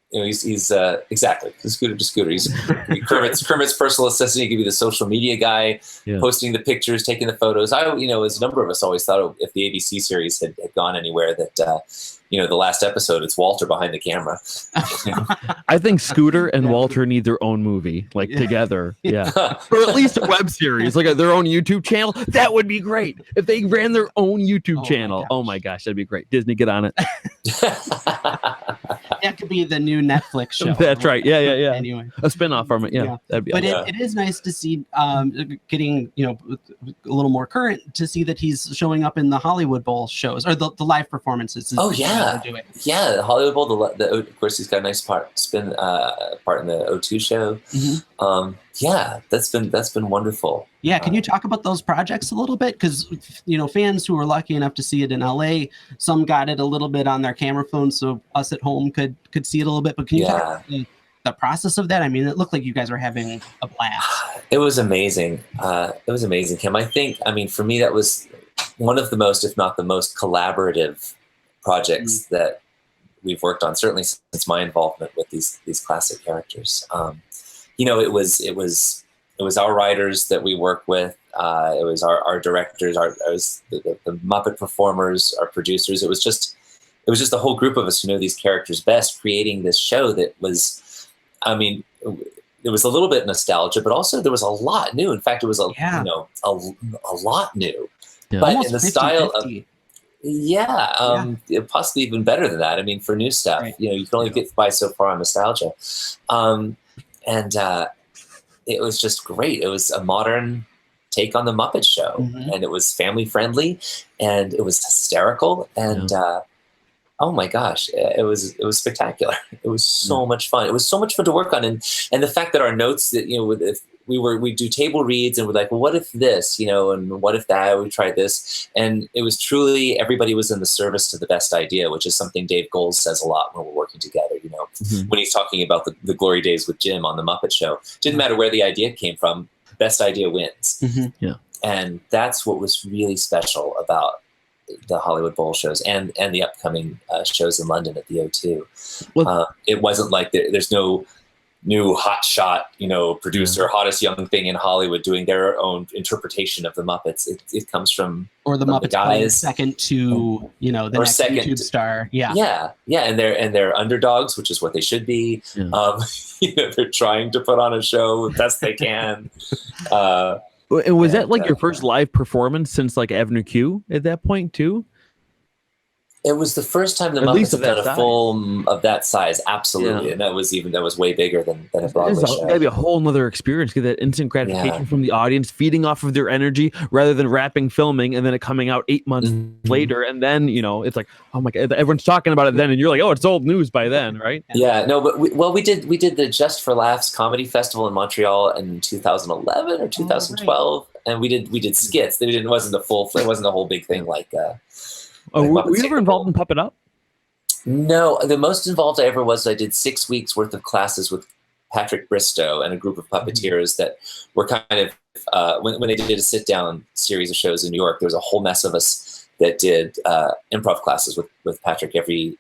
He's exactly the Scooter to Scooter. He's Kermit's personal assistant. He could be the social media guy, posting the pictures, taking the photos. As a number of us always thought, if the ABC series had gone anywhere, that the last episode, it's Walter behind the camera. I think Scooter and Walter need their own movie, like together. Yeah, or at least a web series, like their own YouTube channel. That would be great if they ran their own YouTube channel. Oh my gosh, that'd be great. Disney, get on it. That could be the new Netflix show. That's right. Yeah. Anyway, a spinoff from it. Yeah. That'd be. But it is nice to see, getting a little more current, to see that he's showing up in the Hollywood Bowl shows or the live performances. Oh yeah, the Hollywood Bowl. Of course, he's got a nice part in the O2 show. Mm-hmm. That's been wonderful. Yeah, can you talk about those projects a little bit? Because fans who were lucky enough to see it in LA, some got it a little bit on their camera phones, so us at home could see it a little bit. But can you talk about the process of that? I mean, it looked like you guys were having a blast. It was amazing. Kim. I think, for me, that was one of the most, if not the most, collaborative projects that we've worked on, certainly since my involvement with these classic characters. It was our writers that we work with. It was our directors, the Muppet performers, our producers. It was just the whole group of us who know these characters best, creating this show that was, there was a little bit nostalgia, but also there was a lot new. In fact, it was a lot new. Yeah. But almost in the style of Yeah, possibly even better than that. I mean, for new stuff, Right. you can only get by so far on nostalgia, and it was just great. It was a modern take on the Muppet Show, Mhm. and it was family friendly, and it was hysterical, and oh my gosh, it was spectacular. It was so much fun. It was so much fun to work on, and the fact that our notes that if we do table reads and we're like, well, what if this, and what if that? We tried this, and it was truly everybody was in the service to the best idea, which is something Dave Goelz says a lot when we're working together. When he's talking about the glory days with Jim on the Muppet Show, didn't matter where the idea came from, best idea wins. Mhm. And that's what was really special about the Hollywood Bowl shows and the upcoming shows in London at the O2. Well- It wasn't like there's no new hot shot, producer, hottest young thing in Hollywood doing their own interpretation of the Muppets. It comes from Or the from Muppets playing guys. second to the Or next second. YouTube star. Yeah. Yeah, and they're underdogs, which is what they should be. Yeah. They're trying to put on a show the best they can. And was that And, like your first live performance since like Avenue Q at that point too? It was the first time the At least Muppets of had that done a full of that size, absolutely, Yeah. and that was way bigger than a It's Broadway show. gotta be a whole nother experience. Get that instant gratification from the audience, feeding off of their energy rather than wrapping filming and then it coming out 8 months later. And then, it's like, oh my God, everyone's talking about it then. And you're like, oh, it's old news by then, right? Yeah, no, but we did the Just for Laughs comedy festival in Montreal in 2011 or 2012, and we did skits. It wasn't the full. It wasn't a whole big thing like. Oh, like were Muppets you ever Take involved in Puppet Up? No, the most involved I ever was I did 6 weeks worth of classes with Patrick Bristow and a group of puppeteers that were kind of when they did a sit down series of shows in New York. There was a whole mess of us that did improv classes with Patrick every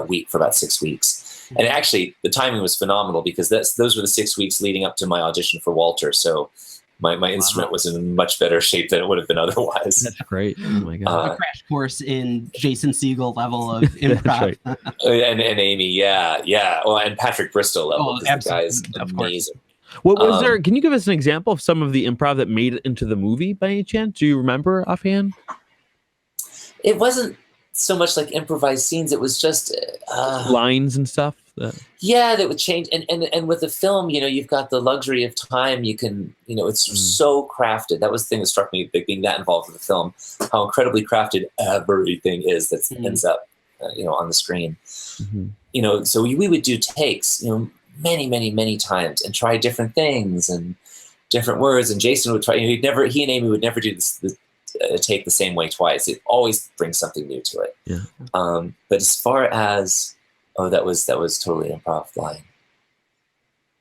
week for about 6 weeks. And actually, the timing was phenomenal because those were the 6 weeks leading up to my audition for Walter. So my instrument was in much better shape than it would have been otherwise. That's great. Oh my God. A crash course in Jason Segel level of improv. right. And Amy, yeah. Well, and Patrick Bristow level. Oh, 'cause the guy's absolutely, of course. amazing. What was there? Can you give us an example of some of the improv that made it into the movie by any chance? Do you remember offhand? It wasn't so much like improvised scenes. It was just Lines and stuff? that would change. And with the film, you've got the luxury of time. You can, it's so crafted. That was the thing that struck me being that involved with the film, how incredibly crafted everything is that ends up, on the screen. Mm-hmm. So we would do takes, many, many, many times and try different things and different words. And Jason would try, he and Amy would never do this take the same way twice. It always brings something new to it. Yeah. But as far as, that was totally improv line.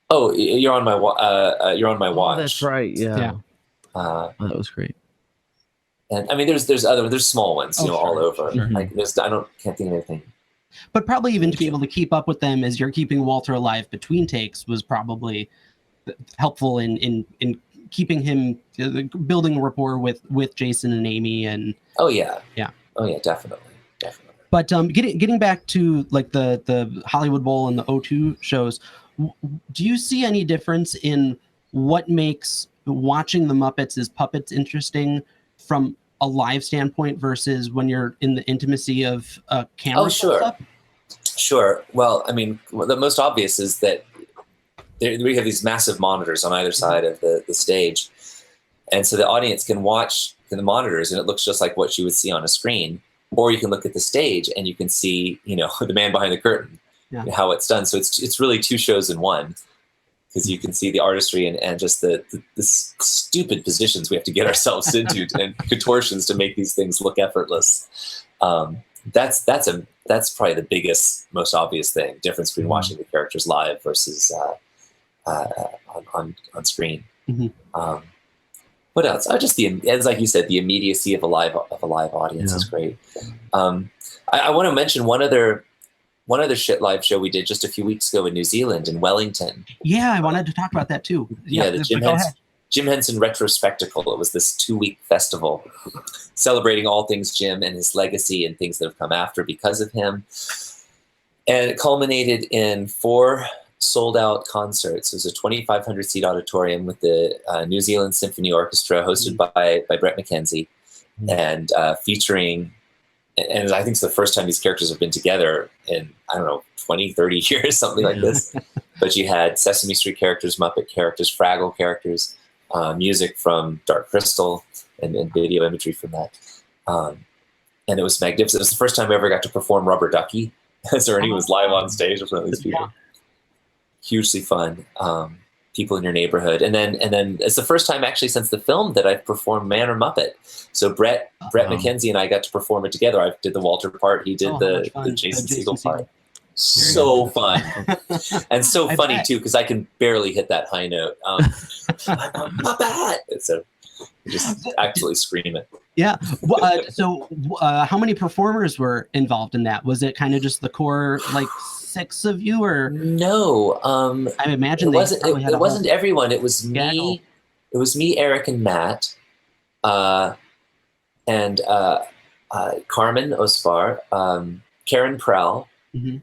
Oh, you're on my watch. That's right. Yeah. Uh, Oh, that was great. and I mean, there's small ones, Oh, all sure, over. sure. Like can't think of anything. But probably even to be able to keep up with them as you're keeping Walter alive between takes was probably helpful in keeping him building a rapport with Jason and Amy. And Oh yeah. Yeah. Oh yeah, definitely. but getting back to like the Hollywood Bowl and the O2 shows, do you see any difference in what makes watching the Muppets as puppets interesting from a live standpoint versus when you're in the intimacy of a camera? Oh, sure. close-up? Sure. Well, I mean, the most obvious is that we have these massive monitors on either side of the stage. And so the audience can watch the monitors and it looks just like what you would see on a screen. Or you can look at the stage and you can see, the man behind the curtain, how it's done. So it's really two shows in one, because you can see the artistry and just the stupid positions we have to get ourselves into and contortions to make these things look effortless. That's probably the biggest, most obvious difference between watching the characters live versus on screen. Mm-hmm. What else? Just as like you said, the immediacy of a live audience is great. I want to mention one other live show we did just a few weeks ago in New Zealand in Wellington. Yeah, I wanted to talk about that too. The Jim Henson Retrospectacle. It was this 2-week festival celebrating all things Jim and his legacy and things that have come after because of him. And it culminated in 4 sold-out concerts. It was a 2,500-seat auditorium with the New Zealand Symphony Orchestra, hosted by Brett McKenzie, and featuring and I think it's the first time these characters have been together in, I don't know, 20, 30 years, something like this. But you had Sesame Street characters, Muppet characters, Fraggle characters, music from Dark Crystal, and video imagery from that. And it was magnificent. It was the first time I ever got to perform Rubber Ducky, as Ernie was live on stage in front of these people. Yeah. Hugely fun. People in your neighborhood, and then it's the first time actually since the film that I've performed Man or Muppet. So Brett McKenzie and I got to perform it together. I did the Walter part. He did the Jason Segel part. So fun and so funny too, because I can barely hit that high note. I'm a Muppet. So just absolutely scream it. Yeah. So how many performers were involved in that? Was it kind of just the core, like 6 of you, or no? I imagine it wasn't everyone. It was gaggle. me. It was me, Eric, and Matt, and Carmen Ospar, Karen Prell. Mhm.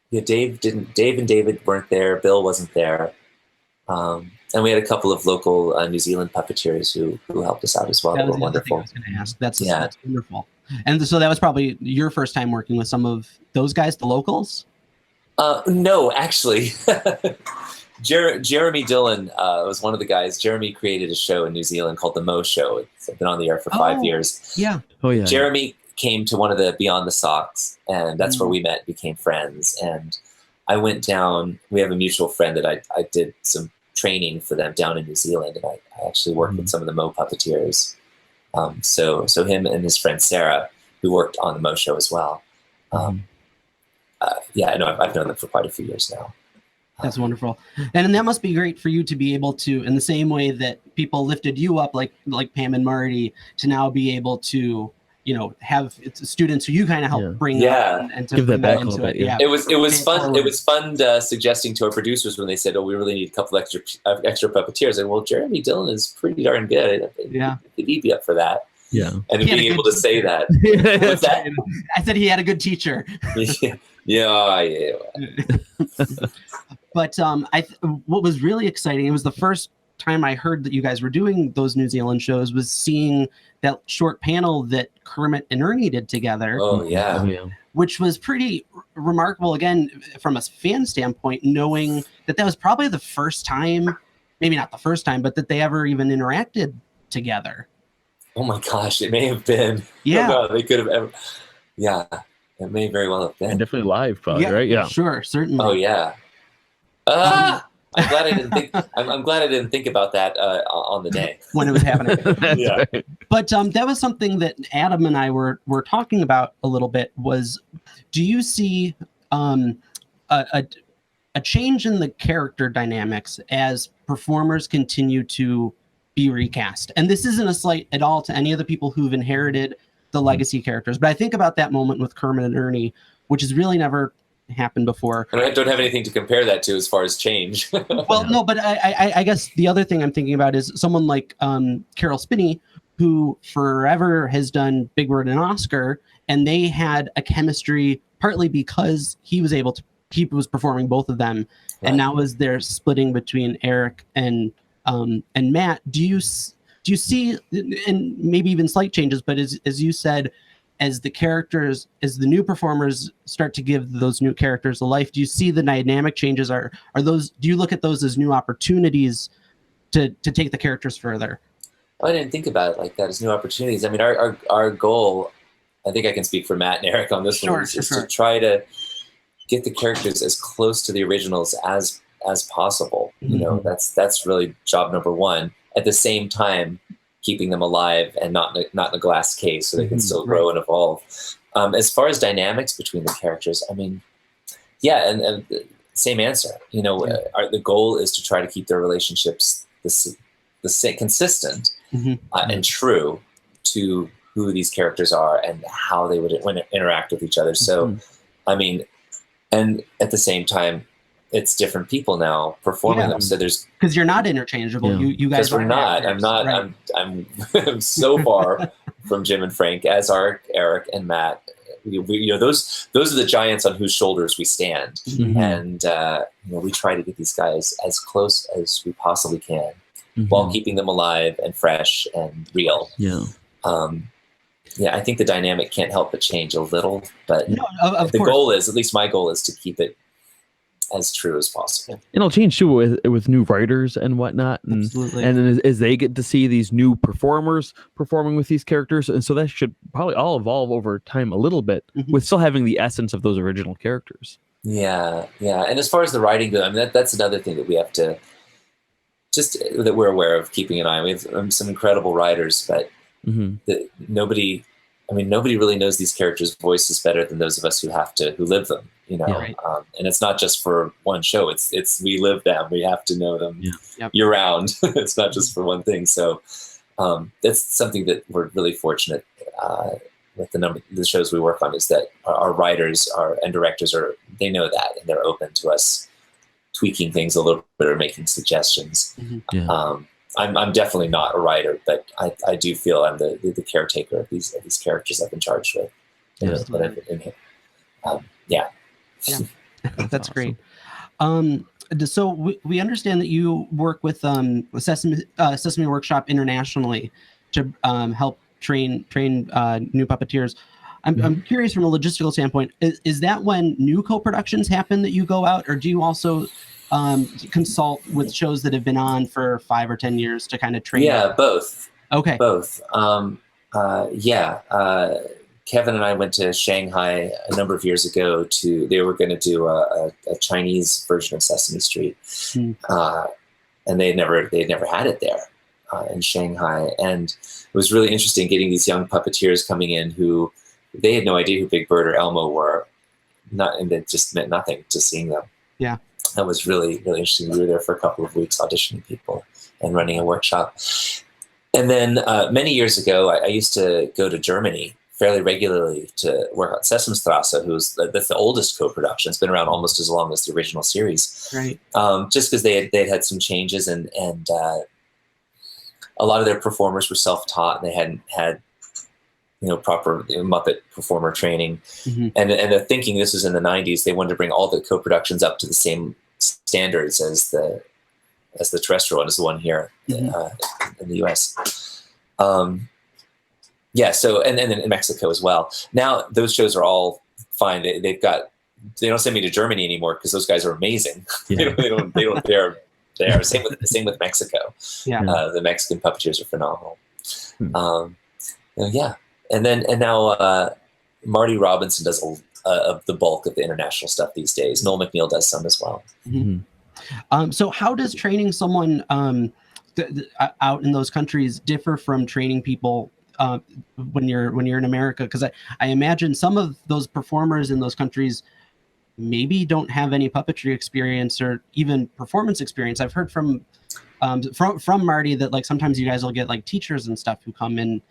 Yeah, Dave and David weren't there. Bill wasn't there. And we had a couple of local New Zealand puppeteers who helped us out as well. They were wonderful. I was going to ask. That's wonderful. And so that was probably your first time working with some of those guys, the locals? No, actually. Jeremy Dillon was one of the guys. Jeremy created a show in New Zealand called The Mo Show. It's been on the air for 5 years. Yeah. Oh, yeah. Jeremy came to one of the Beyond the Socks, and that's where we met, became friends. And I went down. We have a mutual friend that I did some training for them down in New Zealand, and I actually worked with some of the Mo puppeteers. So him and his friend Sarah, who worked on the Mo Show as well. Yeah, I know I've known them for quite a few years now. That's wonderful. And that must be great for you to be able to, in the same way that people lifted you up, like Pam and Marty, to now be able to, have students who you kind of help bring up and to give that back a into little it. bit. Yeah. It was fun. Forward. It was fun suggesting to our producers when they said, "Oh, we really need a couple extra puppeteers." And well, Jeremy Dillon is pretty darn good. He'd be up for that. Yeah, and being able to say that. What's that? I said he had a good teacher. yeah. But what was really exciting, it was the first time I heard that you guys were doing those New Zealand shows, was seeing that short panel that Kermit and Ernie did together. Oh yeah. Which was pretty remarkable, again, from a fan standpoint, knowing that was probably the first time, maybe not the first time, but that they ever even interacted together. Oh my gosh, it may have been. Yeah. Oh, they could have ever. Yeah, it may very well have been. And definitely live, probably, right? Yeah. Sure, certainly. Oh yeah. I'm glad I didn't think. I'm glad I didn't think about that on the day when it was happening. Yeah. Right. But that was something that Adam and I were talking about a little bit. Was, do you see a change in the character dynamics as performers continue to be recast? And this isn't a slight at all to any of the people who've inherited the legacy characters, but I think about that moment with Kermit and Ernie, which has really never happened before. And I don't have anything to compare that to as far as change. Well, no, but I guess the other thing I'm thinking about is someone like Carol Spinney, who forever has done Big Bird and Oscar, and they had a chemistry partly because he was performing both of them, Right. and now as they're splitting between Eric and Matt, do you see, and maybe even slight changes, but as you said, as the new performers start to give those new characters a life, do you see the dynamic changes? Do you look at those as new opportunities to take the characters further? I didn't think about it like that, as new opportunities. I mean, our goal, I think I can speak for Matt and Eric on this one, is to try to get the characters as close to the originals as possible. Mm-hmm. That's really job number one. At the same time, keeping them alive and not in a glass case, so they can still grow and evolve. As far as dynamics between the characters, I mean, yeah, and same answer. The goal is to try to keep their relationships the same, consistent and true to who these characters are and how they would interact with each other. So, I mean, and at the same time, it's different people now performing them. So there's, because you're not interchangeable. Yeah. You guys we're not. I'm not. Right. I'm so far from Jim and Frank, as are Eric and Matt. Those are the giants on whose shoulders we stand, and we try to get these guys as close as we possibly can, while keeping them alive and fresh and real. Yeah. Yeah, I think the dynamic can't help but change a little, but No, of the course. goal is, at least my goal is, to keep it as true as possible. And it'll change too with new writers and whatnot, and Absolutely. and then as they get to see these new performers performing with these characters, and so that should probably all evolve over time a little bit, Mhm. with still having the essence of those original characters. Yeah. And as far as the writing goes, I mean, that's another thing that we have to that we're aware of, keeping an eye on. We have some incredible writers, but nobody really knows these characters' voices better than those of us who live them, you know. Yeah. Right. And it's not just for one show. It's we live them. We have to know them Yep. year round. It's not just for one thing. So that's something that we're really fortunate with the shows we work on, is that our writers and directors they know that, and they're open to us tweaking things a little bit or making suggestions. Yeah. I'm definitely not a writer, but I do feel I'm the caretaker of these characters I've been charged with. Yeah. That's great. So we understand that you work with Sesame Workshop internationally to help train new puppeteers. I'm curious, from a logistical standpoint, is that when new co-productions happen that you go out, or do you also consult with shows that have been on for 5 or 10 years to kind of train? Yeah, both. Okay. Both. Kevin and I went to Shanghai a number of years ago they were going to do a Chinese version of Sesame Street. And they had never had it there in Shanghai. And it was really interesting getting these young puppeteers coming in who they had no idea who Big Bird or Elmo were. And it just meant nothing to seeing them. Yeah. That was really, really interesting. We were there for a couple of weeks auditioning people and running a workshop. And then many years ago, I used to go to Germany fairly regularly to work on Sesamstrasse, that's the oldest co-production. It's been around almost as long as the original series. Right. Just because they'd had some changes, and a lot of their performers were self-taught, and they hadn't had proper Muppet performer training. Mm-hmm. And the thinking, this was in the 90s, they wanted to bring all the co-productions up to the same standards as the terrestrial one, as the one here in the US. So and then in Mexico as well. Now those shows are all fine. They don't send me to Germany anymore because those guys are amazing. Yeah. they are same with Mexico. Yeah. The Mexican puppeteers are phenomenal. And now Marty Robinson does the bulk of the international stuff these days. Noel McNeil does some as well. Mm-hmm. So how does training someone out in those countries differ from training people when you're in America? Because I imagine some of those performers in those countries maybe don't have any puppetry experience or even performance experience. I've heard from Marty that, like, sometimes you guys will get like teachers and stuff who come in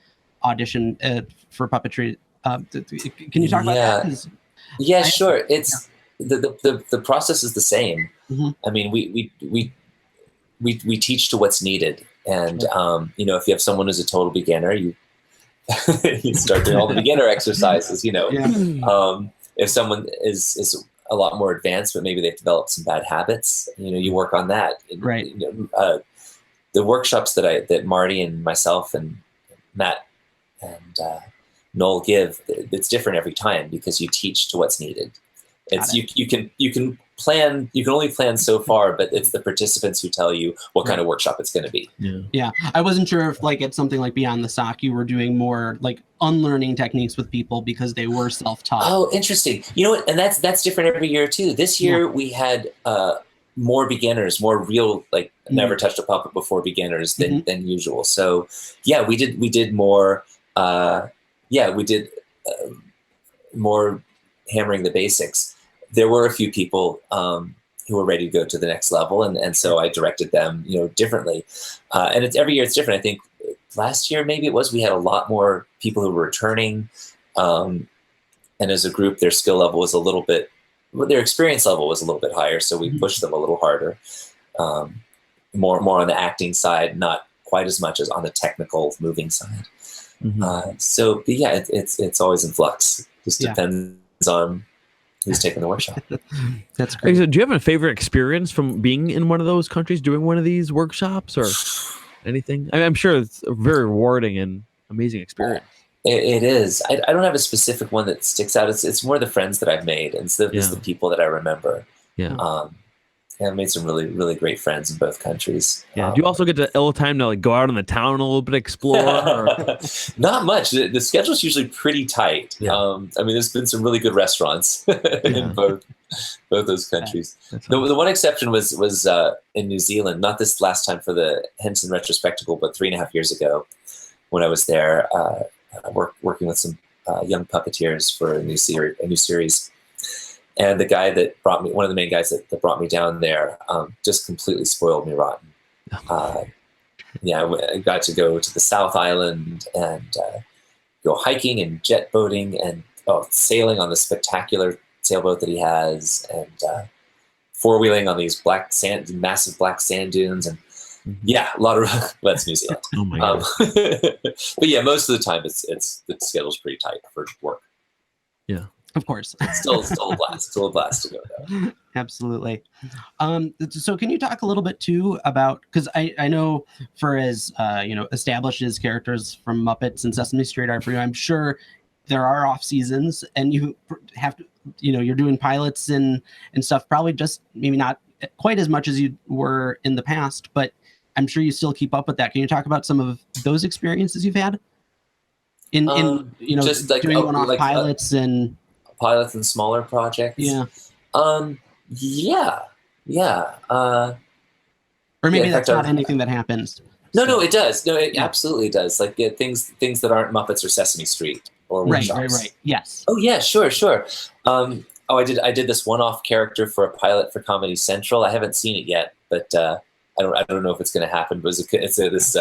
audition for puppetry. Can you talk about that? Yeah, sure. It's the process is the same. Mm-hmm. I mean, we teach to what's needed, and if you have someone who's a total beginner, you start doing all the beginner exercises. If someone is a lot more advanced, but maybe they've developed some bad habits, you work on that. Right. The workshops that Marty and myself and Matt and Noel give, it's different every time because you teach to what's needed. It's you can plan. You can only plan so far, but it's the participants who tell you what kind of workshop it's going to be. Yeah. I wasn't sure if, like, it's something like Beyond the Sock, you were doing more like unlearning techniques with people because they were self-taught. Oh, interesting. You know what? And that's different every year too. This year we had more beginners, more real, like never touched a puppet before beginners than usual. So we did more. We did more hammering the basics. There were a few people who were ready to go to the next level, and so I directed them, differently. And it's every year it's different. I think last year maybe it was we had a lot more people who were returning, and as a group, their skill level was their experience level was a little bit higher, so we pushed them a little harder, more on the acting side, not quite as much as on the technical moving side. It's always in flux. Just depends on who's taking the workshop. That's great. So do you have a favorite experience from being in one of those countries doing one of these workshops or anything? I'm sure it's very rewarding and amazing experience. It is. I don't have a specific one that sticks out. It's more the friends that I've made, and it's the people that I remember. Yeah. I've made some really, really great friends in both countries. Yeah. Do you also get to ill time to like go out in the town a little bit, explore? Or? Not much. The schedule's usually pretty tight. Yeah. I mean, there's been some really good restaurants in both those countries. The one exception was in New Zealand. Not this last time for the Henson Retrospectacle, but 3.5 years ago when I was there, working with some young puppeteers for a new series. And the guy that brought me, one of the main guys that brought me down there, just completely spoiled me rotten. I got to go to the South Island and go hiking and jet boating and sailing on the spectacular sailboat that he has, and four-wheeling on these massive black sand dunes, and a lot of that's New Zealand. Oh my God. But yeah, most of the time the schedule's pretty tight for work. Yeah. Of course. Still a blast. Still a blast to go though. Absolutely. So can you talk a little bit too about, because I know for as established as characters from Muppets and Sesame Street are for you, I'm sure there are off seasons and you have to, you're doing pilots and stuff, probably just maybe not quite as much as you were in the past, but I'm sure you still keep up with that. Can you talk about some of those experiences you've had in just like doing one-off pilots and pilots and smaller projects? Yeah. Yeah. Or maybe fact, that's not anything that happens. No, it does. No, it absolutely does. Like things that aren't Muppets or Sesame Street or workshops. Right. Yes. Oh yeah, sure. I did this one-off character for a pilot for Comedy Central. I haven't seen it yet, but I don't know if it's going to happen. But this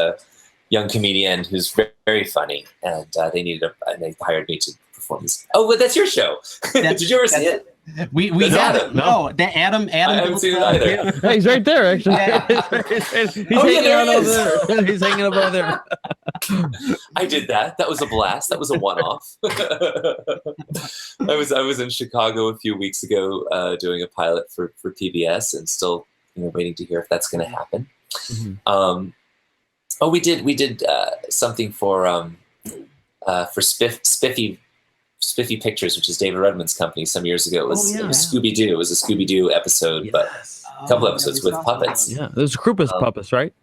young comedian who's very, very funny, and they hired me to perform this. Oh, but that's your show. Did you ever see it? We That's Adam. No, that Adam. I haven't seen it either. Yeah, he's right there, actually. He's hanging up over there. I did that. That was a blast. That was a one-off. I was in Chicago a few weeks ago doing a pilot for PBS, and still waiting to hear if that's going to happen. Mm-hmm. We did something for Spiffy Pictures, which is David Rudman's company, some years ago. It was Scooby-Doo. It was a Scooby-Doo episode, but a couple episodes with puppets. Yeah, those Krupa's puppets, right?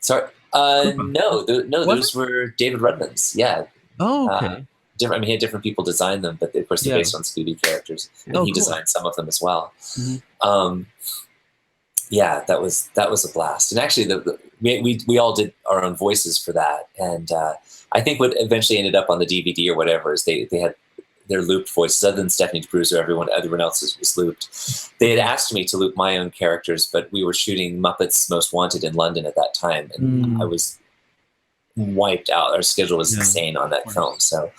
Sorry. No, those were David Rudman's. Yeah. Oh, okay. Different. I mean, he had different people design them, but of course they're based on Scooby characters, and he designed some of them as well. Mm-hmm. That was a blast. And actually, we all did our own voices for that, and I think what eventually ended up on the DVD or whatever is they had their looped voices. Other than Stephanie DeBruzer, everyone else was looped. They had asked me to loop my own characters, but we were shooting Muppets Most Wanted in London at that time, and I was wiped out. Our schedule was insane on that film, so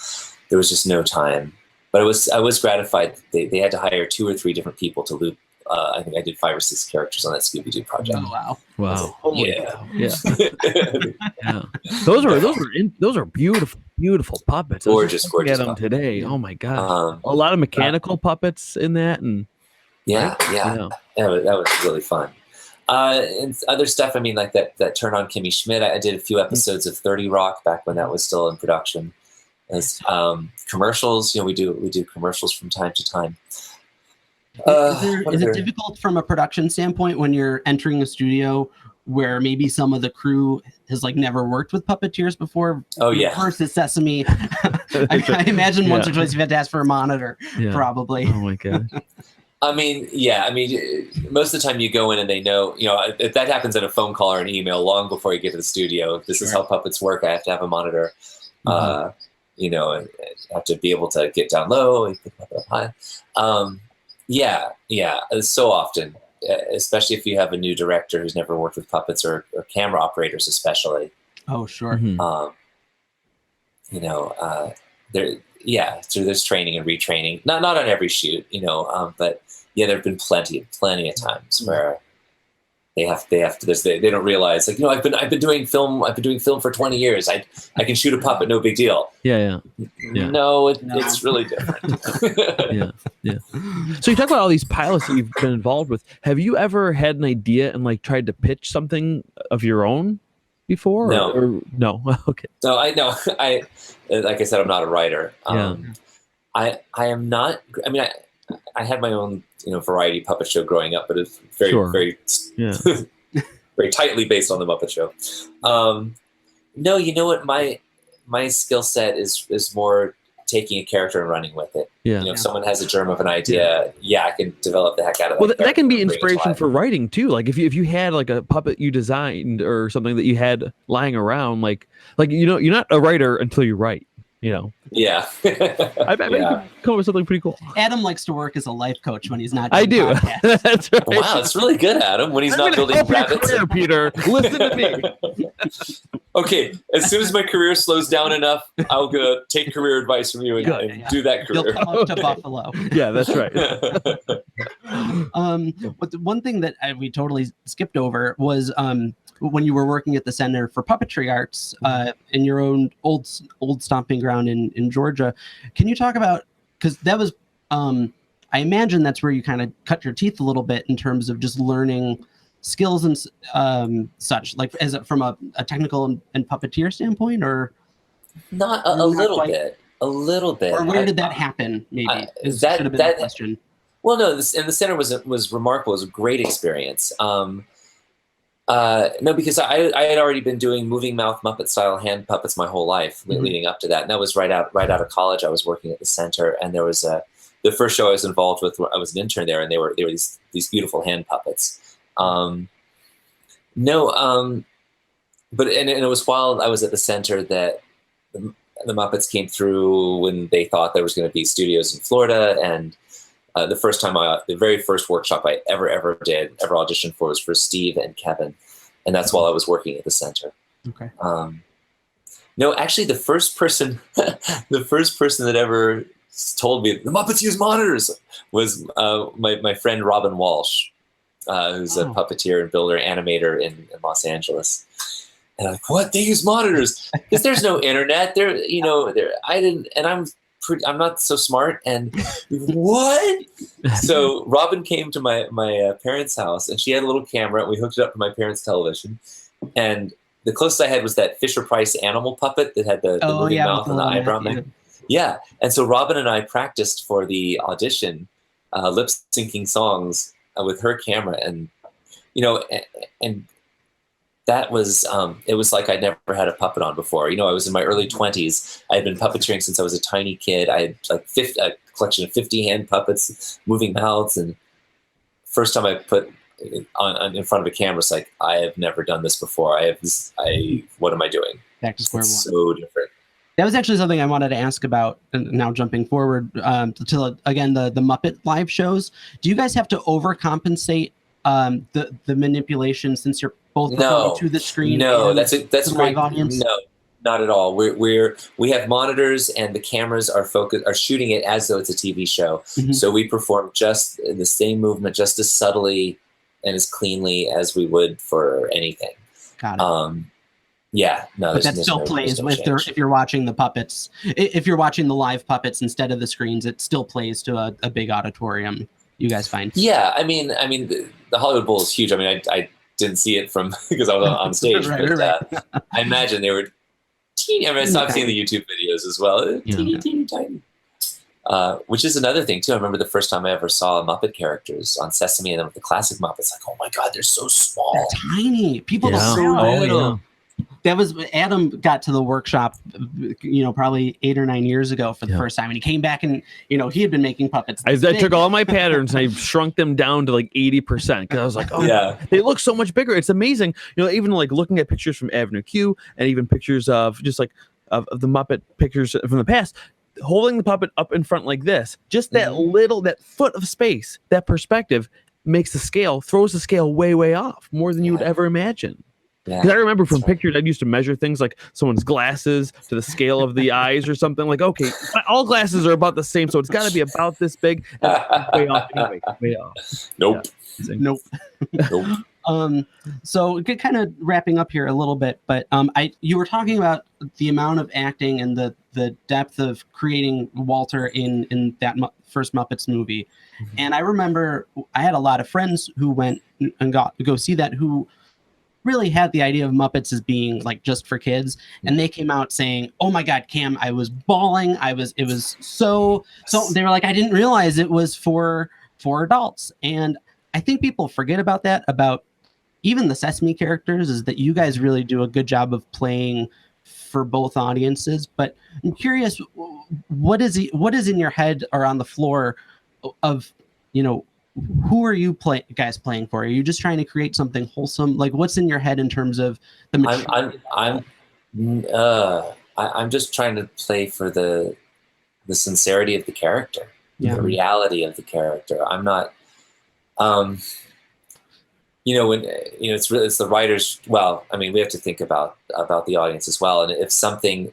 there was just no time. But I was gratified. They had to hire 2 or 3 different people to loop. I think I did 5 or 6 characters on that Scooby-Doo project. Oh wow! Yeah. Yeah. Those are beautiful puppets. Gorgeous Get them puppets. Today. Oh my god! A lot of mechanical puppets in that, and yeah. That was really fun. And other stuff. I mean, like that Turn on Kimmy Schmidt. I did a few episodes of 30 Rock back when that was still in production. As commercials, we do commercials from time to time. Is it difficult from a production standpoint when you're entering a studio where maybe some of the crew has never worked with puppeteers before? Oh yeah. Versus Sesame, I imagine once or twice you've had to ask for a monitor, probably. Oh my god. I mean, most of the time you go in and they know, if that happens in a phone call or an email long before you get to the studio. This is how puppets work. I have to have a monitor. I have to be able to get down low and pick up high. So often, especially if you have a new director who's never worked with puppets or camera operators, especially. Oh, sure. Mm-hmm. There's training and retraining. Not on every shoot, but there have been plenty of times where they have to. They don't realize, I've been doing film for 20 years. I can shoot a puppet, no big deal. Yeah. No, it's really different. Yeah. So you talk about all these pilots that you've been involved with. Have you ever had an idea and tried to pitch something of your own before? No. Or no? Okay. No, I know. I like I said, I'm not a writer. Yeah. I am not. I mean, I had my own variety puppet show growing up, but it's very Sure. very Yeah. very tightly based on the Muppet Show. No, you know what? My skill set is more taking a character and running with it. Yeah. If someone has a germ of an idea, I can develop the heck out of that. Well, that can character be and bring it to inspiration life. for writing too. Like if you had like a puppet you designed or something that you had lying around, like you're not a writer until you write. Yeah. I bet you could come up with something pretty cool. Adam likes to work as a life coach when he's not. I doing do. podcasts. That's right. Wow, it's really good, Adam. When he's not building Help your rabbits. career, Peter. Listen to me. Okay, as soon as my career slows down enough, I'll go take career advice from you and, Good. and do that You'll career. come up to Okay. Buffalo. Yeah, that's right. But the one thing that we totally skipped over was when you were working at the Center for Puppetry Arts in your own old stomping ground in Georgia. Can you talk about, because that was I imagine that's where you kind of cut your teeth a little bit in terms of just learning skills and such, like from a technical and puppeteer standpoint, or Not a Not little quite. bit. A little bit. or where did that happen? Maybe should have been the question. Well, no, and the center was remarkable. It was a great experience. No, because I had already been doing moving mouth Muppet style hand puppets my whole life leading up to that, and that was right out of college. I was working at the center, and there was the first show I was involved with. I was an intern there, and they were these beautiful hand puppets. But it was while I was at the center that the Muppets came through when they thought there was going to be studios in Florida, and the very first workshop I ever auditioned for was for Steve and Kevin, and that's while I was working at the center. Okay. No, actually, the first person that ever told me the Muppets use monitors was my friend Robin Walsh, who's a puppeteer and builder, animator in Los Angeles. And I'm like, what? They use monitors? Because there's no internet. I'm not so smart. And what? So Robin came to my parents' house, and she had a little camera, and we hooked it up to my parents' television. And the closest I had was that Fisher Price animal puppet that had the moving mouth and the eyebrow man. Yeah. And so Robin and I practiced for the audition, lip syncing songs with her camera, and that was it was like I'd never had a puppet on before. I was in my early 20s. I had been puppeteering since I was a tiny kid. I had like a collection of 50 hand puppets, moving mouths, and first time I put on in front of a camera, it's like, I have never done this before. What am I doing? Back to square one. So different. That was actually something I wanted to ask about. And now jumping forward to again the Muppet live shows. Do you guys have to overcompensate the manipulation since you're both performing to the screen? No, that's a great live audience. No, not at all. We have monitors, and the cameras are shooting it as though it's a TV show. Mhm. So we perform just the same movement, just as subtly and as cleanly as we would for anything. Got it. Yeah, no, But that still plays if you're watching the puppets. If you're watching the live puppets instead of the screens, it still plays to a big auditorium. You guys find? Yeah, I mean, the Hollywood Bowl is huge. I mean, I didn't see it from because I was on stage, Right. I imagine they were teeny. I mean, I've seen the YouTube videos as well, teeny tiny. Which is another thing too. I remember the first time I ever saw Muppet characters on Sesame, and then with the classic Muppets, like, oh my god, they're so small. They're tiny. People Yeah. don't So know. little. That was Adam got to the workshop, probably 8 or 9 years ago for the first time, and he came back and he had been making puppets. I took all my patterns and I shrunk them down to like 80% because I was like, oh, Yeah. they look so much bigger. It's amazing. Even like looking at pictures from Avenue Q and even pictures of just like of the Muppet pictures from the past, holding the puppet up in front like this, just that that foot of space, that perspective throws the scale way, way off, more than you would ever imagine. Yeah. Because I remember from pictures, I used to measure things like someone's glasses to the scale of the eyes or something. Like, okay, all glasses are about the same, so it's got to be about this big. And it's way off anyway. Way off. Nope. Yeah. Nope. Nope. So kind of wrapping up here a little bit, but you were talking about the amount of acting and the depth of creating Walter in that first Muppets movie, and I remember I had a lot of friends who went and got to go see that who really had the idea of Muppets as being like just for kids, and they came out saying, "Oh my God, Cam, I was bawling. It was so." They were like, "I didn't realize it was for adults," and I think people forget about that about even the Sesame characters, is that you guys really do a good job of playing for both audiences. But I'm curious, what is in your head or on the floor of, who are you guys playing for? Are you just trying to create something wholesome? Like, what's in your head in terms of the maturity? I'm just trying to play for the sincerity of the character, Yeah. the reality of the character. I'm not, it's the writers. Well, I mean, we have to think about the audience as well. And if something,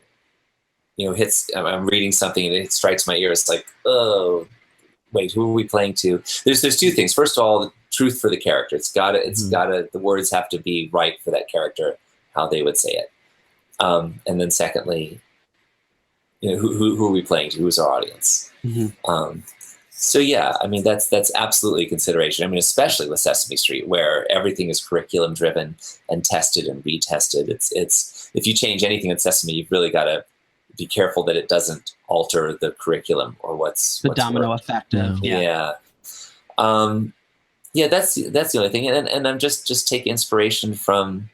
hits, I'm reading something and it strikes my ear, it's like, oh, wait, who are we playing to? There's two things. First of all, the truth for the character. It's gotta, the words have to be right for that character, how they would say it. And then secondly, who are we playing to? Who's our audience? Mm-hmm. So yeah, I mean, that's absolutely a consideration. I mean, especially with Sesame Street, where everything is curriculum driven and tested and retested. It's if you change anything in Sesame, you've really got to be careful that it doesn't alter the curriculum or what's domino worked. effect of Yeah. That's the only thing. And I'm just take inspiration from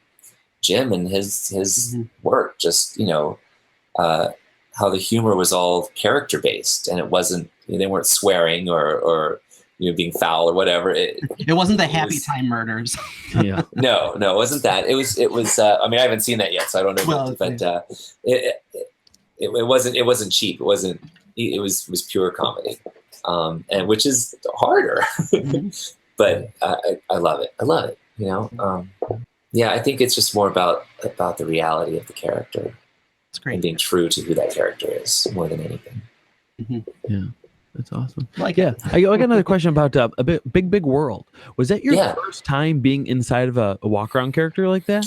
Jim and his work. Just how the humor was all character based, and it wasn't, they weren't swearing or being foul or whatever. It wasn't the Happy Time Murders. Yeah. No, it wasn't that. It was. I mean, I haven't seen that yet, so I don't know. But it wasn't cheap. It wasn't. It was pure comedy, and which is harder. But I love it. I love it. I think it's just more about the reality of the character. It's great. And being true to who that character is more than anything. Yeah, that's awesome. I got another question about a Big World. Was that your Yeah. first time being inside of a walk around character like that?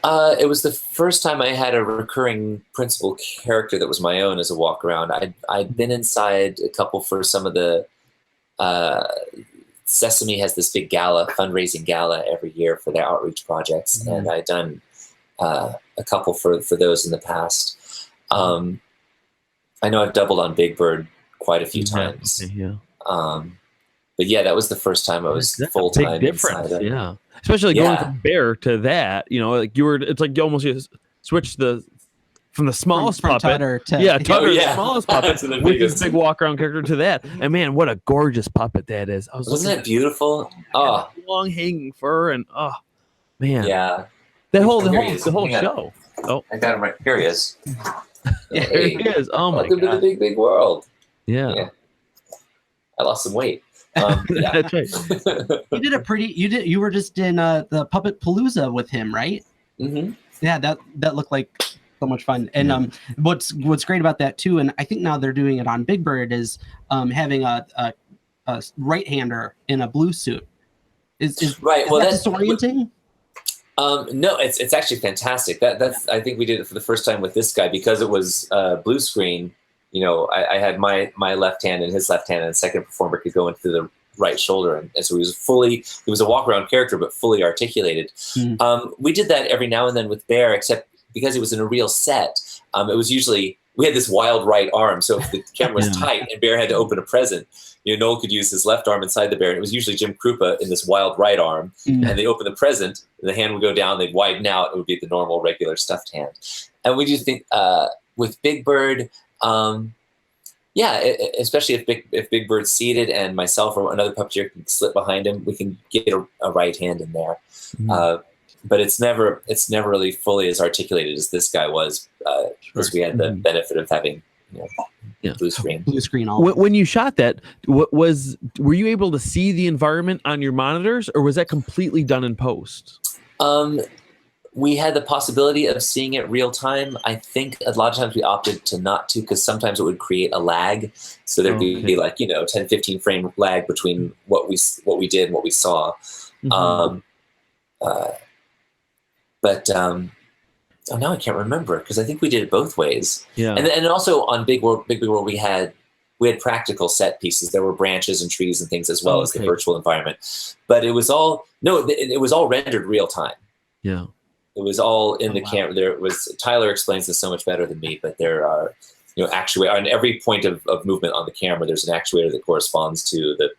It was the first time I had a recurring principal character that was my own as a walk around. I'd been inside a couple for some of the Sesame has this big fundraising gala every year for their outreach projects, and I'd done a couple for those in the past. I know I've doubled on Big Bird quite a few times. Yeah. But yeah, that was the first time I was full time. Big difference. Yeah. Especially going from Bear to that, like it's like you almost just switch from the smallest from puppet. Tutter to Tutter, the smallest puppet, To the with this biggest. big walk around character to that. And man, what a gorgeous puppet that is. Wasn't that beautiful? Oh, long hanging fur and man. yeah. The whole Here he is. show. Oh, I got him right. Here he is. yeah, there he is. Oh my Welcome to the god. big, big world. Yeah. Yeah. I lost some weight. Yeah. That's right. You were just in the Puppet Palooza with him, right? Mm-hmm. Yeah, that looked like so much fun. And what's great about that too, and I think now they're doing it on Big Bird, is having a right-hander in a blue suit. Is Right. Is Well, that that's disorienting? No, it's actually fantastic. That's I think we did it for the first time with this guy because it was blue screen. I had my left hand and his left hand, and the second performer could go into the right shoulder, and so he was a walk around character but fully articulated. We did that every now and then with Bear, except because it was in a real set. It was usually we had this wild right arm, so if the camera was tight and Bear had to open a present, Noel could use his left arm inside the Bear, and it was usually Jim Krupa in this wild right arm, and they open the present, the hand would go down, they'd widen out, it would be the normal, regular stuffed hand. And we just think with Big Bird, especially if Big Bird's seated and myself or another puppeteer can slip behind him, we can get a right hand in there. But it's never really fully as articulated as this guy was, because we had the benefit of having blue screen. Blue screen all. When you shot that, were you able to see the environment on your monitors, or was that completely done in post? We had the possibility of seeing it real time. I think a lot of times we opted to not to, because sometimes it would create a lag. So there'd be like 10, 15 frame lag between what we did and what we saw. Now I can't remember, because I think we did it both ways. Yeah. And also on Big World, we had we had practical set pieces. There were branches and trees and things as well as the Okay. virtual environment. But it was all it was all rendered real time. Yeah. It was all in Oh, the wow. camera. There was Tyler explains this so much better than me, but there are actuator on every point of movement on the camera. There's an actuator that corresponds to the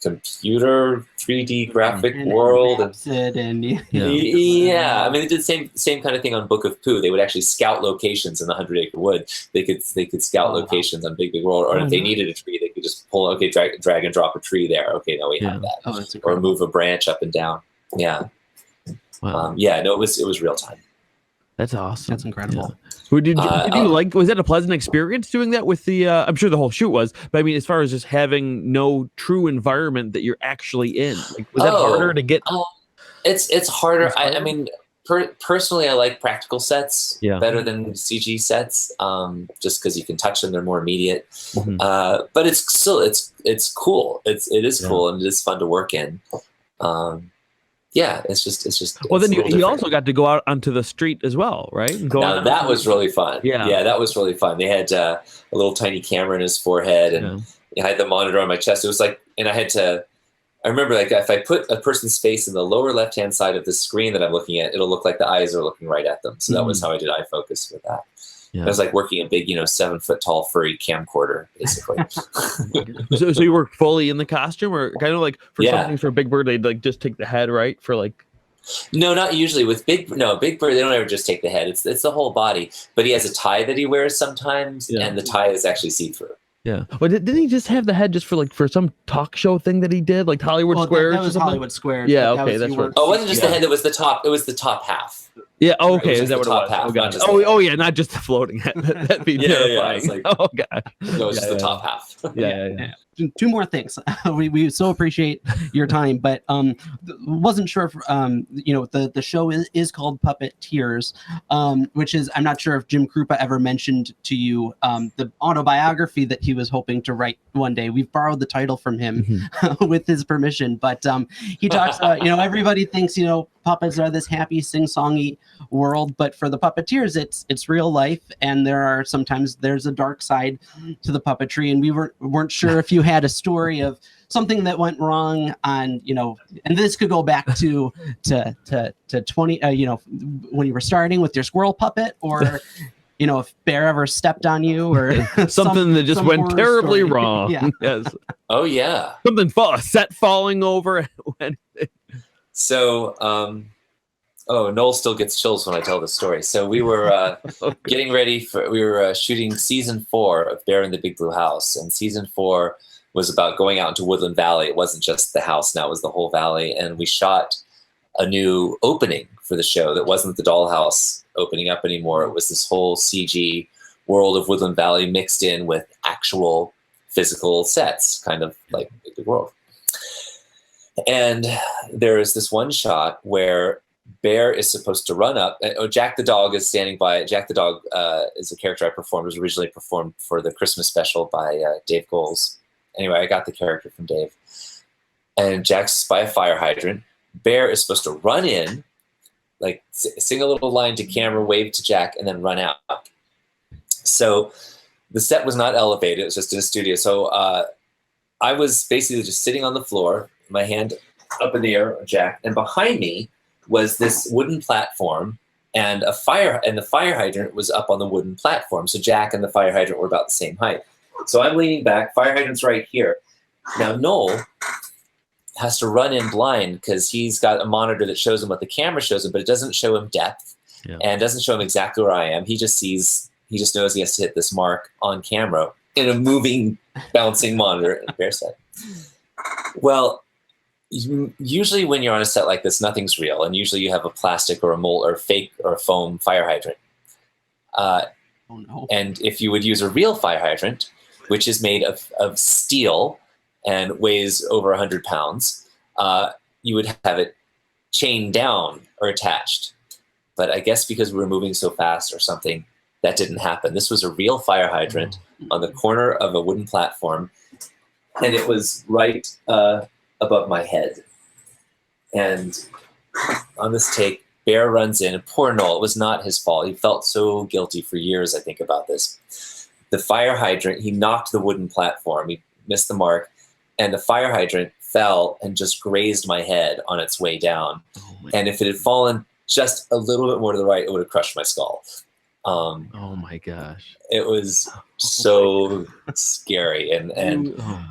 computer 3D graphic And world. maps it and Yeah. Yeah, I mean, they did the same kind of thing on Book of Pooh. They would actually scout locations in the 100-acre wood. They could scout Oh, wow. locations on Big Big World, or Oh, if they nice. needed a tree, they could just pull. Okay, drag and drop a tree there. Okay, now we Yeah. have that, Oh, that's or incredible. move a branch up and down. Yeah, Wow. yeah. No, it was real time. That's awesome. That's incredible. Who did you Uh, like? Was that a pleasant experience doing that with the? I'm sure the whole shoot was, but I mean, as far as just having no true environment that you're actually in, like, was that Oh, harder to get? It's harder. It's I harder? mean, personally, I like practical sets Yeah. better than CG sets, just because you can touch them; they're more immediate. Mhm. But it's still it's cool. It is Yeah. cool and it is fun to work in. Yeah, it's just. Well, it's then a little you different. also got to go out onto the street as well, right? And go Now out that was really fun. Yeah. that was really fun. They had a little tiny camera in his forehead, and I had the monitor on my chest. It was like, and I had to. I remember, like, if I put a person's face in the lower left-hand side of the screen that I'm looking at, it'll look like the eyes are looking right at them. So that was how I did eye focus with that. Yeah. It was like working a big, 7-foot tall furry camcorder, basically. so you were fully in the costume, or kind of like for Yeah. something for Big Bird, they'd like just take the head, right? For like, No, not usually. With Big Bird, they don't ever just take the head. It's the whole body. But he has a tie that he wears sometimes, Yeah. and the tie is actually see-through. yeah. Well, didn't he just have the head just for some talk show thing that he did, like Hollywood Well, Squares? that or was something? Hollywood Squares. Yeah, but that okay, was- that's you what- weren't- Oh, it wasn't just Yeah. the head. It was the top. It was the top half. Yeah. Right, it Okay. was Is just that the what it top was? half, Oh, not God. just the head. Oh, yeah. Not just the floating head. That'd be Yeah, terrifying. it's like- Oh, God. No, it's just Yeah, the top half. Yeah. Two more things. we so appreciate your time, but wasn't sure if the show is called Puppeteers, which is, I'm not sure if Jim Krupa ever mentioned to you the autobiography that he was hoping to write one day. We've borrowed the title from him Mhm. with his permission, but he talks about, everybody thinks, puppets are this happy sing-songy world, but for the puppeteers it's real life, and there's a dark side to the puppetry, and we weren't sure if you had a story of something that went wrong on, and this could go back to 20 when you were starting with your squirrel puppet, or if Bear ever stepped on you, or Something that just some went horror terribly story. wrong. Yeah. Yes. Oh yeah. Something a set falling over. So, Noel still gets chills when I tell this story. So we were getting ready we were shooting season 4 of Bear in the Big Blue House, and season 4 was about going out into Woodland Valley. It wasn't just the house; now it was the whole valley. And we shot a new opening for the show that wasn't the dollhouse opening up anymore. It was this whole CG world of Woodland Valley mixed in with actual physical sets, kind of like Big Big World. And there is this one shot where Bear is supposed to run up. Jack the dog is standing by. Jack the dog is a character I performed. It was originally performed for the Christmas special by Dave Goles. Anyway, I got the character from Dave. And Jack's by a fire hydrant. Bear is supposed to run in, like sing a little line to camera, wave to Jack, and then run out. So the set was not elevated. It was just in a studio. So I was basically just sitting on the floor, my hand up in the air, Jack, and behind me was this wooden platform, and the fire hydrant was up on the wooden platform. So Jack and the fire hydrant were about the same height. So I'm leaning back, fire hydrant's right here. Now Noel has to run in blind because he's got a monitor that shows him what the camera shows him, but it doesn't show him depth and doesn't show him exactly where I am. He just knows he has to hit this mark on camera in a moving, bouncing monitor. Bear said, well, usually when you're on a set like this, nothing's real, and usually you have a plastic or a mold or fake or a foam fire hydrant. Oh no. And if you would use a real fire hydrant, which is made of steel and weighs over 100 pounds, you would have it chained down or attached. But I guess because we were moving so fast or something, that didn't happen. This was a real fire hydrant on the corner of a wooden platform, and it was right above my head. And on this take, Bear runs in, and poor Noel, it was not his fault. He felt so guilty for years, I think, about this. the fire hydrant, he knocked the wooden platform. He missed the mark, and the fire hydrant fell and just grazed my head on its way down. Oh my, And if it had fallen just a little bit more to the right, it would have crushed my skull. oh my gosh. It was so scary, and Oh.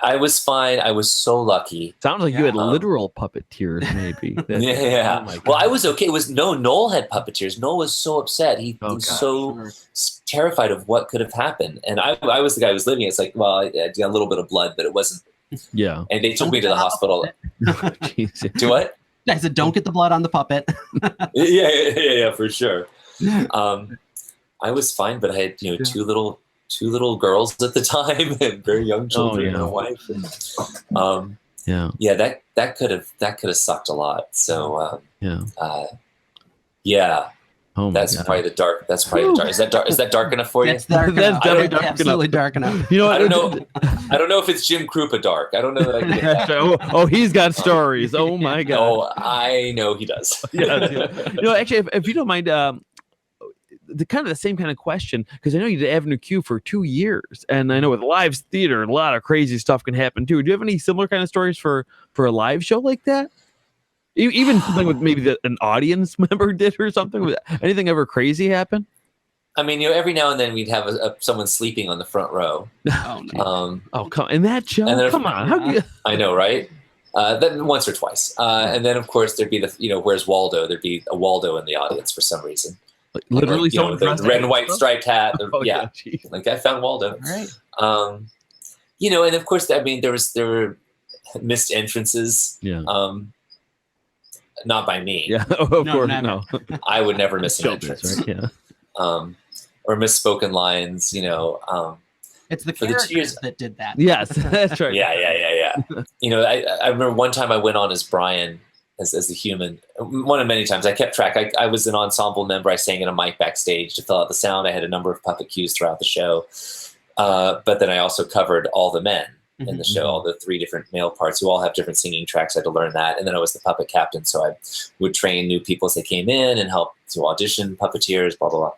I was fine. I was so lucky. Sounds like you had Yeah. literal puppeteers, maybe. Yeah. Oh my Well, I God. was okay. It was Noel had puppeteers. Noel was so upset. He Oh, was gosh. so terrified of what could have happened. And I was the guy who was living. It's like, well, I got a little bit of blood, but it wasn't. Yeah. And they took me to the hospital. Jeez. Do what? I said, don't get the blood on the puppet. Yeah, for sure. I was fine, but I had two little girls at the time and very young children and a wife. And, Yeah. that could have sucked a lot. So Yeah. yeah, Oh my that's God. probably the dark. That's probably the dark. Is that dark enough for you? That's dark That's enough. definitely It's dark absolutely dark enough. You know I what? don't know. I don't know if it's Jim Krupa dark. I don't know that I can get that. oh, he's got stories. Oh my God. Oh, I know he does. Actually, if you don't mind, the kind of the same kind of question, because I know you did Avenue Q for 2 years, and I know with live theater, a lot of crazy stuff can happen too. Do you have any similar kind of stories for a live show like that? Even something with maybe an audience member did or something. Anything ever crazy happen? I mean, every now and then we'd have someone sleeping on the front row. Oh, no. Oh, come in that show! And then- Come on, how do you? I know, right? Then once or twice, and then of course there'd be where's Waldo? There'd be a Waldo in the audience for some reason. Literally, Like, someone the dressed red like and white that? striped hat. Oh, Yeah, geez. like I found Waldo. All right. And of course, I mean, there were missed entrances. Yeah. Not by me. Yeah. Of No, course, never. no. I would never miss an Showbiz, entrance. right? Yeah. Or misspoken lines. It's the For the 2 characters years- that did that. Yes, that's right. Yeah. I remember one time I went on as Brian, as the human. One of many times I kept track. I was an ensemble member. I sang in a mic backstage to fill out the sound. I had a number of puppet cues throughout the show. But then I also covered all the men in the show, all the 3 different male parts who all have different singing tracks. I had to learn that. And then I was the puppet captain. So I would train new people as they came in and help to audition puppeteers, blah, blah,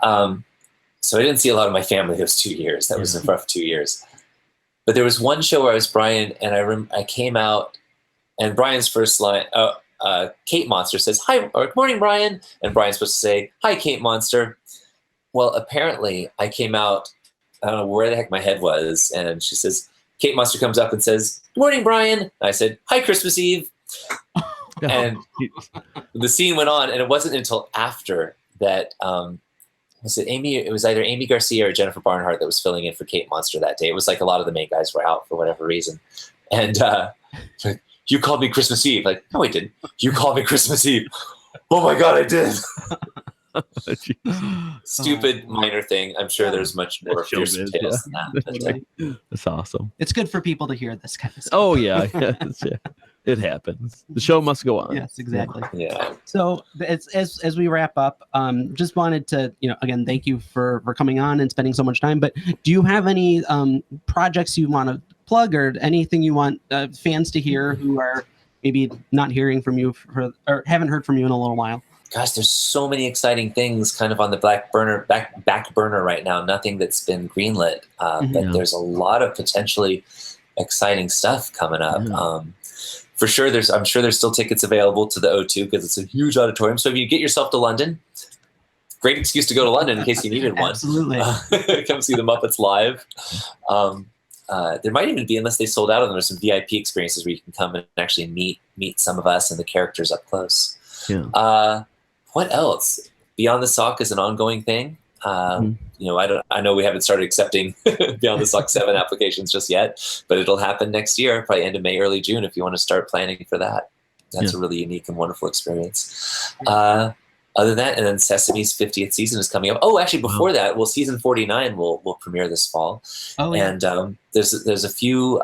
blah. So I didn't see a lot of my family those 2 years. That was a rough 2 years. But there was one show where I was Brian, and I came out, and Brian's first line, Kate Monster says, "Hi, or good morning, Brian." And Brian's supposed to say, "Hi, Kate Monster." Well, apparently I came out, I don't know where the heck my head was, and she says, Kate Monster comes up and says, "Good morning, Brian." And I said, "Hi, Christmas Eve." And the scene went on, and it wasn't until after that, it was either Amy Garcia or Jennifer Barnhart that was filling in for Kate Monster that day. It was like a lot of the main guys were out for whatever reason. And like, "You called me Christmas Eve." Like, "No, I didn't. You called me Christmas Eve." "Oh my God, I did." Stupid minor thing. I'm sure there's much more That's fierce showbiz, tales than that. But, That's awesome. It's good for people to hear this kind of stuff. Oh yeah, yes, yeah. It happens. The show must go on. Yes, exactly. yeah. So as we wrap up, just wanted to, again, thank you for coming on and spending so much time. But do you have any projects you want to plug or anything you want fans to hear who are maybe not hearing from you or haven't heard from you in a little while? Gosh, there's so many exciting things kind of on the back burner right now. Nothing that's been greenlit, but Yeah. there's a lot of potentially exciting stuff coming up. Yeah. For sure, I'm sure there's still tickets available to the O2 because it's a huge auditorium. So if you get yourself to London, great excuse to go to London in case you needed one. Absolutely. Come see the Muppets live. There might even be, unless they sold out of them, there's some VIP experiences where you can come and actually meet some of us and the characters up close. Yeah. What else? Beyond the Sock is an ongoing thing. I know we haven't started accepting Beyond the Sock 7 applications just yet, but it'll happen next year, probably end of May, early June, if you want to start planning for that. That's a really unique and wonderful experience. Other than that, and then Sesame's 50th season is coming up. Oh, actually, before that, season 49 will premiere this fall. Oh, yeah. And there's a few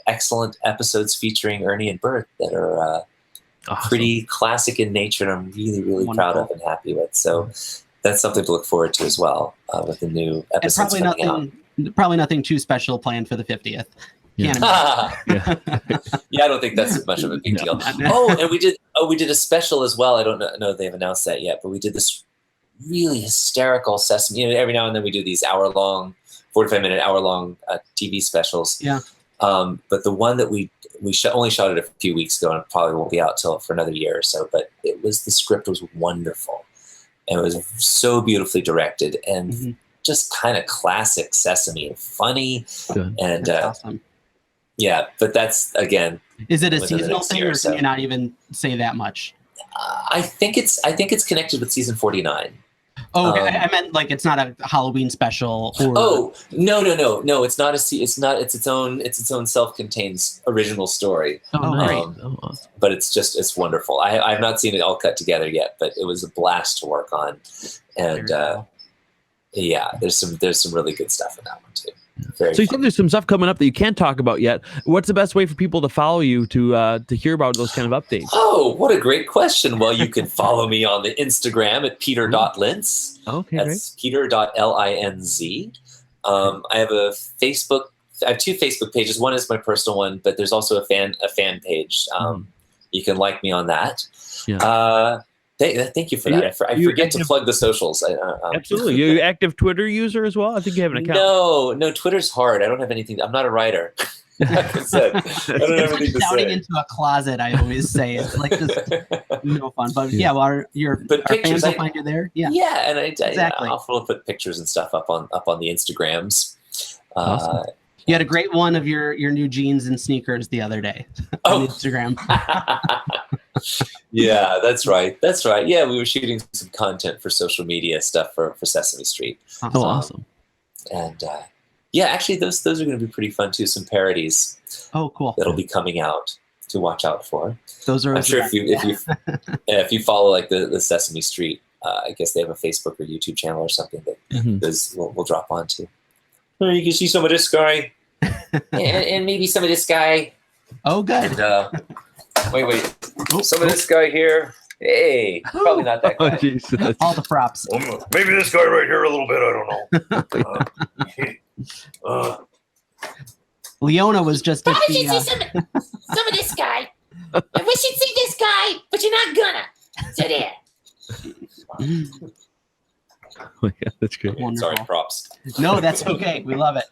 excellent episodes featuring Ernie and Bert that are Awesome. pretty classic in nature, and I'm really, really proud of and happy with. So that's something to look forward to as well with the new And episodes probably nothing too special planned for the 50th. Yeah. Can't Yeah. Yeah, I don't think that's much of a big deal. imagine. Oh, and we did a special as well. I don't know if they've announced that yet, but we did this really hysterical Sesame. Every now and then we do these 45-minute, hour-long TV specials. Yeah. But the one that we only shot it a few weeks ago, and it probably won't be out for another year or so. But the script was wonderful, and it was so beautifully directed, and just kind of classic Sesame, funny. Good. And That's awesome. yeah, but that's again. Is it a within the seasonal next thing, year or or so. can you not even say that much? I think it's connected with season 49. Oh, okay. I meant like it's not a Halloween special. Or... No. It's not It's its own self-contained original story. Oh, nice. Awesome. But it's wonderful. I've not seen it all cut together yet, but it was a blast to work on. And yeah, there's some really good stuff in that one too. Very so you fun. said there's some stuff coming up that you can't talk about yet. What's the best way for people to follow you to hear about those kind of updates? Oh, what a great question. Well, you can follow me on the Instagram at peter.linz. Okay, That's peter.linz. I have a Facebook. I have two Facebook pages. One is my personal one, but there's also a fan page. You can like me on that. Yeah. Thank you for that. I forget to plug the socials. Absolutely. You're an active Twitter user as well? I think you have an account. No, Twitter's hard. I don't have anything. I'm not a writer. Like I said, I don't have anything to shouting say. into a closet, I always say. It's like just no fun. But yeah, well, our fans will find you there. Yeah. Yeah, and Exactly. I often put pictures and stuff up on the Instagrams. Awesome. You had a great one of your new jeans and sneakers the other day on Instagram. Yeah, that's right. Yeah, we were shooting some content for social media stuff for Sesame Street. Oh, awesome. And yeah, actually, those are going to be pretty fun too. Some parodies. Oh, cool. That'll be coming out to watch out for. Those are. I'm sure if you follow like the Sesame Street, I guess they have a Facebook or YouTube channel or something that those will drop onto. Oh, you can see some of this guy, and maybe some of this guy. Oh, good. And, wait. Some of this guy here. Hey, probably not that Oh, guy. Jesus. All the props. Maybe this guy right here a little bit. I don't know. Leona was just at Probably should the. see some of this guy. And we should see this guy, but you're not gonna. So there. Oh my God, that's great. Wonderful. Sorry, props. No, that's okay. We love it.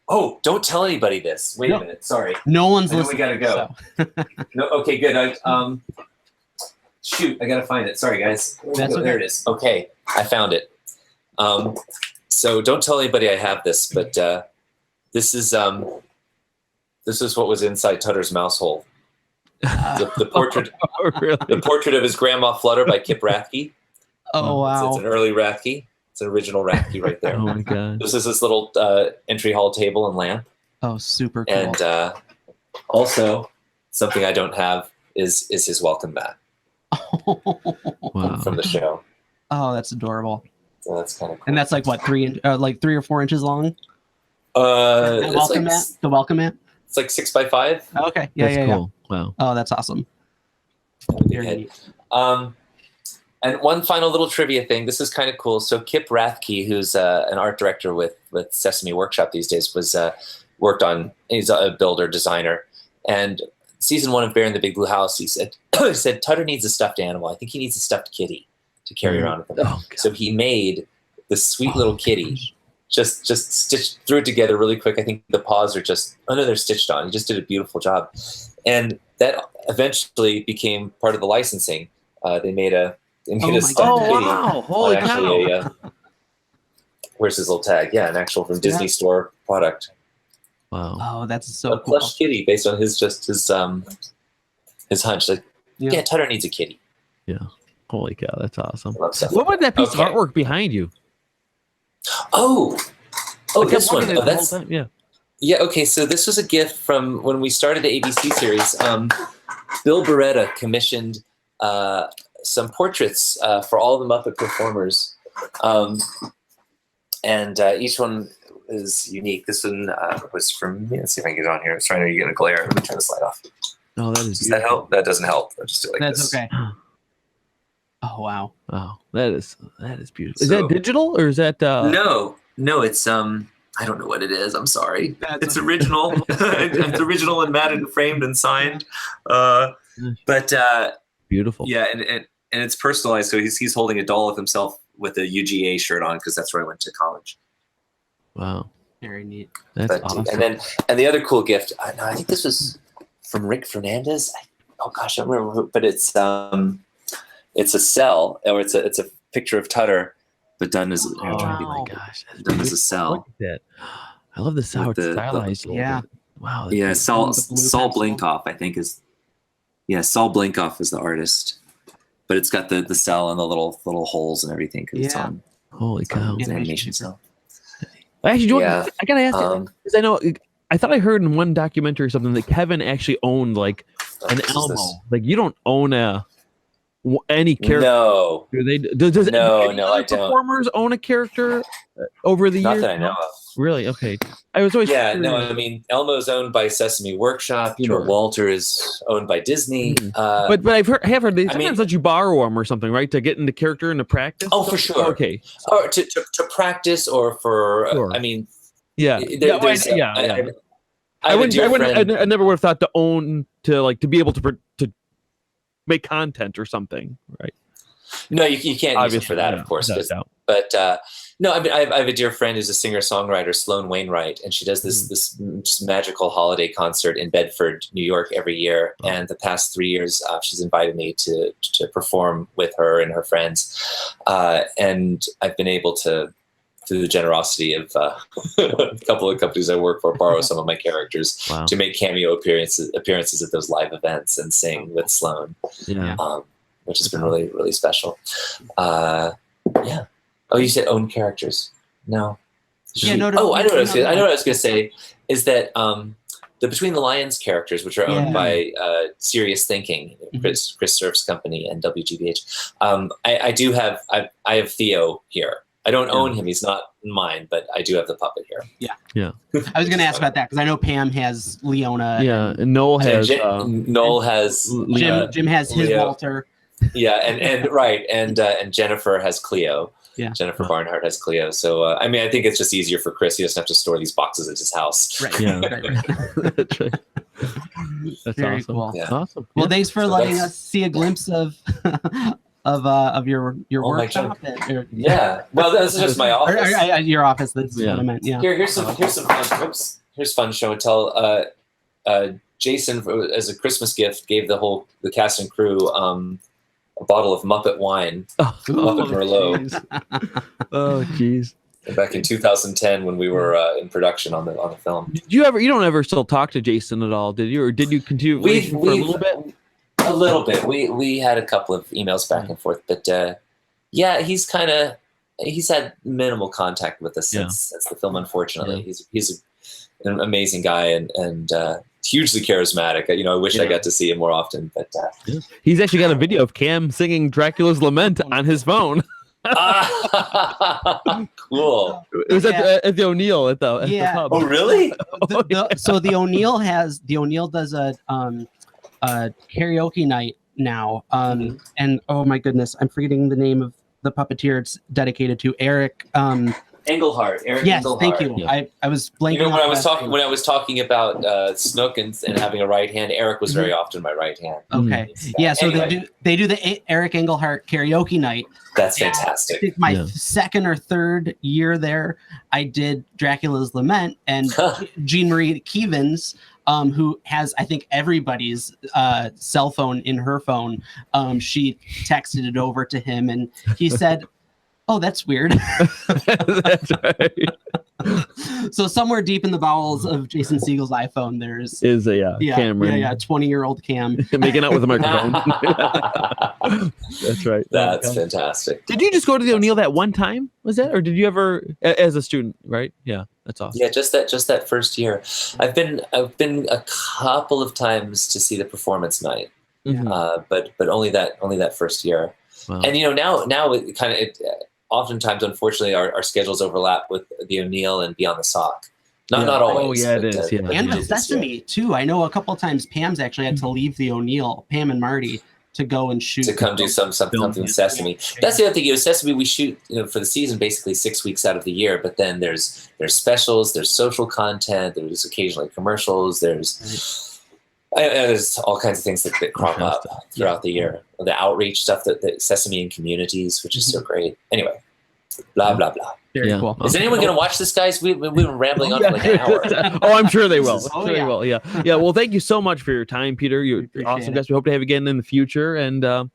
Oh, don't tell anybody this. Wait No. a minute. Sorry. No one's I know listening. we gotta go. No. Okay. Good. Shoot. I gotta find it. Sorry, guys. That's okay. There it is. Okay. I found it. So don't tell anybody I have this, but this is what was inside Tutter's mouse hole. The portrait. Oh, really? The portrait of his grandma Flutter by Kip Rathke. Oh wow. It's an early Rathke. It's an original Rathke right there. Oh my God. This is this little entry hall table and lamp. Oh, super cool. And also, something I don't have is his welcome mat Wow. from the show. Oh, that's adorable. So that's kind of cool. And that's like what 3 or 4 inches long. The The welcome mat. The welcome mat. It's like 6x5. Okay. Yeah, That's yeah, cool. Wow. yeah. Oh, that's awesome. Very head. neat. And one final little trivia thing. This is kind of cool. So Kip Rathke, who's an art director with Sesame Workshop these days, was worked on. He's a builder, designer, and season 1 of Bear in the Big Blue House, he said Tutter needs a stuffed animal. I think he needs a stuffed kitty to carry around with him. Oh, God. So he made this sweet little kitty. Just threw it together really quick. I think the paws are they're stitched on. He just did a beautiful job, and that eventually became part of the licensing. They made a stuffed Oh, kitty. wow. Holy Actually, cow. Where's his little tag? Yeah, an actual from Disney Store product. Wow. Oh, that's so A cool. plush kitty based on his hunch. Like, Yeah. Tutter needs a kitty. Holy cow. That's awesome. I love stuff What like was that piece Okay. of artwork behind you? Oh, I kept this one. wondering Oh, the whole that's time. Yeah. yeah. Okay, so this was a gift from when we started the ABC series. Bill Beretta commissioned some portraits for all the Muppet performers, and each one is unique. This one was from me. Let's see if I can get it on here. I was trying to get a glare. Let me turn the slide off. Oh, that is Does that help? That doesn't help. I'll just do it like That's this. okay. Oh wow. Wow. That is beautiful. Is So- that digital or is that No, it's I don't know what it is. I'm sorry. That's It's original. It's original and matted and framed and signed. But beautiful? yeah, it's personalized. So he's holding a doll of himself with a UGA shirt on because that's where I went to college. Wow, Very neat. that's awesome. And the other cool gift, I think this was from Rick Fernandez. I don't remember, but it's a cell, or it's a picture of Tutter, but done as Oh Wow. my gosh, that's done as a beautiful. cell. Look at that. I love this how With it's the- stylized. a little Yeah. bit. Wow. that's Yeah, beautiful. the blue Saul pencil. Blinkoff, I think Saul Blinkoff is the artist, but it's got the cell and the little holes and everything because it's Yeah. on Holy cow. it's an Animation animation cell. Actually, do you Yeah. want, I gotta ask you because I know I thought I heard in one documentary or something that Kevin actually owned like an This is Elmo. this. Like you don't own any character. No, Do they? Does No, any no, other I don't. performers own a character over the not years? that I know of. Really? Okay. I was always Yeah, no, curious. I mean Elmo's owned by Sesame Workshop. You know, Sure. Walter is owned by Disney. Mhm. Uh, But I have heard they I sometimes mean- let you borrow them or something, right, to get into character and to practice. Oh, for sure. Okay. or to practice, or for Sure. I mean, Yeah. there- there's yeah. I yeah. have I a wouldn't. dear I wouldn't. friend- I never would have thought to own to be able to make content or something, right? No, you can't use it for that, yeah, of course. without a But doubt. no, I mean, I have a dear friend who's a singer-songwriter, Sloan Wainwright, and she does Hmm. this just magical holiday concert in Bedford, New York, every year. Oh. And the past 3 years, she's invited me to perform with her and her friends, and I've been able to, through the generosity of a couple of companies I work for, borrow some of my characters Wow. to make cameo appearances at those live events and sing with Sloan. Yeah. Which has been really, really special. Yeah. Oh, you said own characters. No. Yeah, no, Oh, I know what I was no, gonna, I know what I was going to say is that the Between the Lions characters, which are owned Yeah. by Serious Thinking, Chris Surf's company, and WGBH. I do have I have Theo here. I don't own him; he's not mine, but I do have the puppet here. I was going to ask about that because I know Pam has Leona. Yeah. And Noel has. Noel has Jim has his Leo. Walter. Yeah, and right, and Jennifer has Cleo. Yeah. Jennifer Barnhart has Cleo. So I mean, I think it's just easier for Chris. He doesn't have to store these boxes at his house. Right. Yeah. right. That's right. That's Very awesome. cool. Yeah. Awesome. Well, thanks for So letting that's- us see a glimpse of of your Oh, my workshop. Yeah. Well, this is just my Or, office. your office. That's Yeah. what I meant. Yeah. Here's some fun. Oops. Here's fun show and tell. Jason, as a Christmas gift, gave the cast and crew a bottle of Muppet wine Oh, Muppet Merlot. jeez. Oh, jeez. back in 2010 when we were in production on the film. Did you ever? You don't ever still talk to Jason at all, did you? Or did you continue We've for a little bit? A little bit. We had a couple of emails back and forth, but yeah, he's had minimal contact with us since the film. Unfortunately, he's an amazing guy and hugely charismatic. I wish I got to see him more often, but He's actually got a video of Cam singing Dracula's Lament on his phone. cool. It was at the O'Neill at the Yeah. pub. Oh, really? So the O'Neill does a karaoke night now. And oh my goodness, I'm forgetting the name of the puppeteer it's dedicated to. Eric. Engelhart. Eric Yes, Engelhart. thank you. Yeah. I was blanking. You know, on when I was that. talking about Snook and having a right hand, Eric was very often my right hand. Okay. Yeah. So Anyway. they do the Eric Engelhart karaoke night. That's Yeah. I fantastic. think my Yeah. second or third year there, I did Dracula's Lament, and Jean Marie Kevins, who has I think everybody's cell phone in her phone, she texted it over to him, and he said, "Oh, that's weird." That's right. So somewhere deep in the bowels of Jason Siegel's iPhone, there's Is a Cameron 20-year-old Cam. making out with a microphone. That's right. That's fantastic. Did you just go to the O'Neill that one time? Was that, or did you ever, as a student? Right? Yeah, that's awesome. Yeah, just that first year. I've been a couple of times to see the performance night, Mhm. but only that first year. Wow. And now it kind of oftentimes, unfortunately, our schedules overlap with the O'Neill and Beyond the Sock. Not always. Oh, yeah, it but, is, yeah. And but with this year. Sesame too. I know a couple of times Pam's actually had to leave the O'Neill, Pam and Marty, to go and shoot. To come do something with yeah. Sesame. That's the other thing. Sesame we shoot for the season basically 6 weeks out of the year, but then there's specials, there's social content, there's occasionally commercials, there's And there's all kinds of things that crop up throughout the year. The outreach stuff, that Sesame and communities, which is so great. Anyway, blah, blah, blah. Very Yeah. cool. Is anyone going to watch this, guys? We've been rambling on for like an hour. Oh, I'm sure they will. Jesus. I'm Oh, sure they yeah. will. Yeah. Well, thank you so much for your time, Peter. You're appreciate awesome it. guys. We hope to have you again in the future. And thank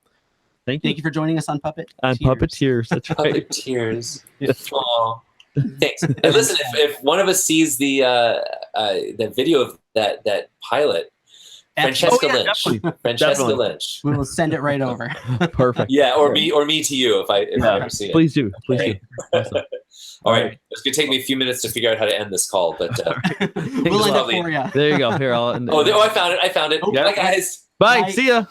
you. Thank you for joining us on Puppet. On Tears. Puppeteers. That's right. Puppeteers. Yes. Aw. Thanks. And listen, if one of us sees the video of that pilot, Francesca Oh, yeah, Lynch. definitely. Francesca Definitely. Lynch. We will send it right over. Perfect. Yeah, or me to you if I ever see it. Please do. Please do. Okay. Awesome. All right. It's gonna take me a few minutes to figure out how to end this call, but We'll end it probably- for you. There you go. Here, I'll. I found it. Yeah. Bye, guys. Bye. Bye. See ya.